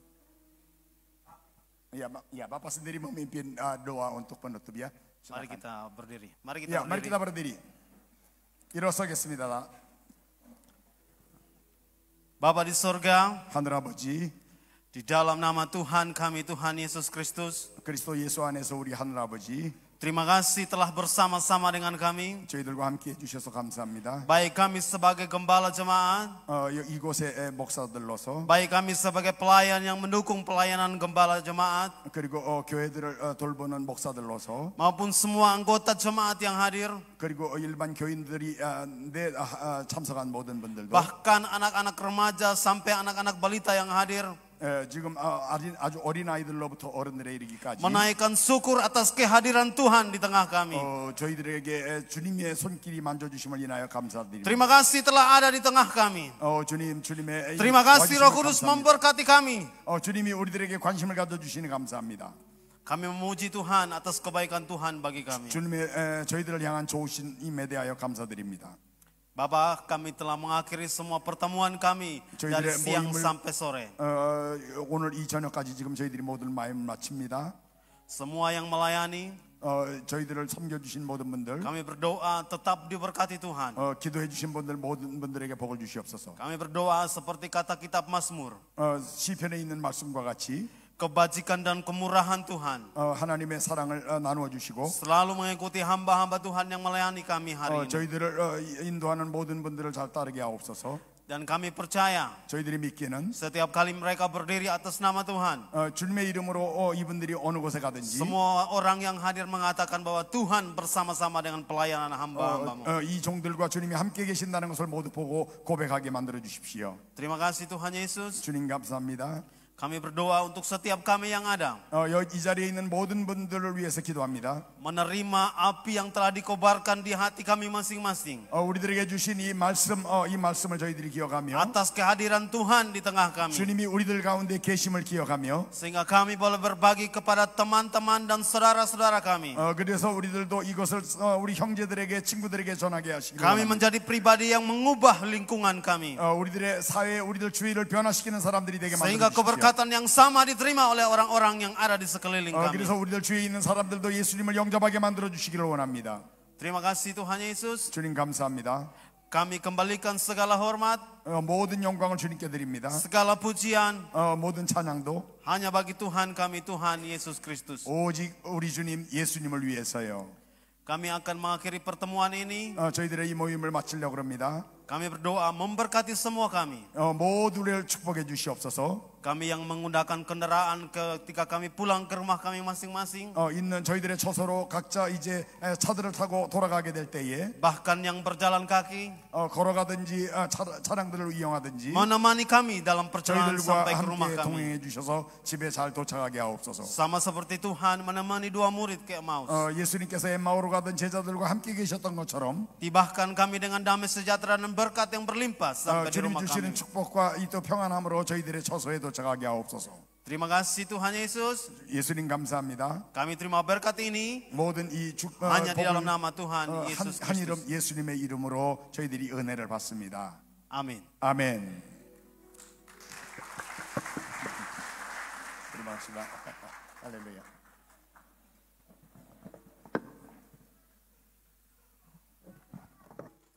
A: Ya, Bapak sendiri memimpin doa untuk penutup ya. Silakan.
D: Mari kita berdiri.
A: Mari kita berdiri. 일어서겠습니다.
D: Bapa di sorga,
A: 하늘 아버지,
D: di dalam nama Tuhan kami, Tuhan Yesus Kristus,
A: 그리스도 예수 안에서 우리 하늘 아버지,
D: terima kasih telah bersama-sama dengan kami.
A: 저희들과 함께 해주셔서 감사합니다.
D: Baik kami sebagai gembala jemaat,
A: 이곳에 목사들로서,
D: baik kami sebagai pelayan yang mendukung pelayanan gembala jemaat,
A: 그리고 교회들을 돌보는 목사들로서,
D: maupun semua anggota jemaat yang hadir,
A: 그리고 일반 교인들이 참석한 모든 분들도,
D: bahkan anak-anak remaja sampai anak-anak balita yang hadir,
A: 지금 아주 어린 아이들로부터 어른들에 이르기까지
D: menaikkan syukur atas kehadiran Tuhan di tengah kami.
A: 저희들에게 주님의 손길이 만져주심을 인하여 감사드립니다.
D: Terima kasih telah ada di tengah kami.
A: 주님의
D: Terima kasih Roh Kudus
A: 감사합니다.
D: memberkati kami.
A: 주님이 우리들에게 관심을 가져주시니 감사합니다.
D: Kami memuji Tuhan atas kebaikan Tuhan bagi kami.
A: 주님의 저희들을 향한 좋으신 힘에 대하여 감사드립니다.
D: Bapak, kami telah mengakhiri semua pertemuan kami dari siang sampai sore.
A: 오늘 이 저녁까지 지금 저희들이 모든 마음 마칩니다.
D: Semua yang melayani,
A: 저희들을 섬겨주신 모든 분들,
D: kami berdoa tetap diberkati Tuhan.
A: 기도해주신 분들 모든 분들에게 복을 주시옵소서.
D: Kami berdoa seperti kata kitab Mazmur,
A: 시편에 있는 말씀과 같이
D: kebajikan dan kemurahan Tuhan
A: 하나님의 사랑을 나누어 주시고
D: selalu mengikuti hamba-hamba Tuhan yang melayani kami hari ini.
A: 저희들을 인도하는 모든 분들을 잘 따르게 하옵소서.
D: Dan kami percaya
A: 저희들이 믿기는
D: setiap kali mereka berdiri atas nama Tuhan,
A: 주님의 이름으로 이분들이 어느 곳에 가든지
D: semua orang yang hadir mengatakan bahwa Tuhan bersama-sama dengan pelayanan hamba-hambamu.
A: 이 종들과 주님이 함께 계신다는 것을 모두 보고 고백하게 만들어 주십시오.
D: Terima kasih Tuhan Yesus.
A: 주님 감사합니다.
D: Kami berdoa untuk setiap kami yang ada.
A: 이 자리에 있는 모든 분들을 위해서 기도합니다.
D: Menerima api yang telah dikobarkan di hati kami masing-masing.
A: 우리들에게 주신 이 말씀을 저희들이 기억하며
D: Atas kehadiran Tuhan di tengah kami.
A: 주님이 우리들 가운데 계심을 기억하며
D: Sehingga kami boleh berbagi kepada teman-teman dan saudara-saudara kami.
A: 그래서 우리들도 이것을 우리 형제들에게 친구들에게 전하게 하시기
D: Kami
A: 바랍니다.
D: menjadi pribadi yang mengubah lingkungan kami.
A: 우리들의 사회, 우리들 주위를 변화시키는 사람들이 되게
D: Sehingga
A: 만들어 주십시오.
D: keberkatan yang sama diterima oleh orang-orang yang ada di sekeliling kami.
A: 그래서 우리들 주위에 있는 사람들도 예수님을 영접하게 만들어 주시기를 원합니다.
D: Terima kasih Tuhan Yesus.
A: 주님 감사합니다.
D: Kami kembalikan segala hormat,
A: 모든 영광을 주님께 드립니다.
D: segala pujian
A: 모든 찬양도
D: hanya bagi Tuhan kami, Tuhan Yesus Kristus.
A: 오직 우리 주님 예수님을 위해서요.
D: Kami akan mengakhiri pertemuan ini.
A: 저희들의 이 모임을 마치려고 합니다.
D: Kami berdoa memberkati semua kami.
A: 모두를 축복해 주시옵소서.
D: Kami yang menggunakan kendaraan ketika kami pulang ke rumah kami masing-masing.
A: 있는 저희들의 처소로 각자 이제 차들을 타고 돌아가게 될 때에
D: Bahkan yang berjalan kaki.
A: 걸어가든지 차량들을 이용하든지
D: Menemani kami dalam perjalanan
A: 저희들과
D: sampai ke rumah
A: 함께
D: kami.
A: 동행해 주셔서 집에 잘 도착하게 하옵소서.
D: Sama seperti Tuhan menemani dua murid ke Emmaus.
A: 예수님께서 엠마오로 가던 제자들과 함께 계셨던 것처럼
D: Tibahkan kami dengan damai sejahtera dan berkat yang berlimpah sampai di
A: 주님
D: rumah
A: 주시는
D: kami.
A: 축복과 이 또 평안함으로 저희들의 처소에 도착하게 하옵소서.
D: Terima kasih Tuhan Yesus.
A: 예수님 감사합니다.
D: Kami terima berkat ini
A: 모든 이
D: hanya di dalam
A: 복을
D: nama Tuhan Yesus
A: 한 이름
D: Kristus.
A: 예수님의 이름으로 저희들이 은혜를 받습니다.
D: Amin.
A: 아멘. Terima kasih, Pak. Haleluya.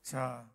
B: 자.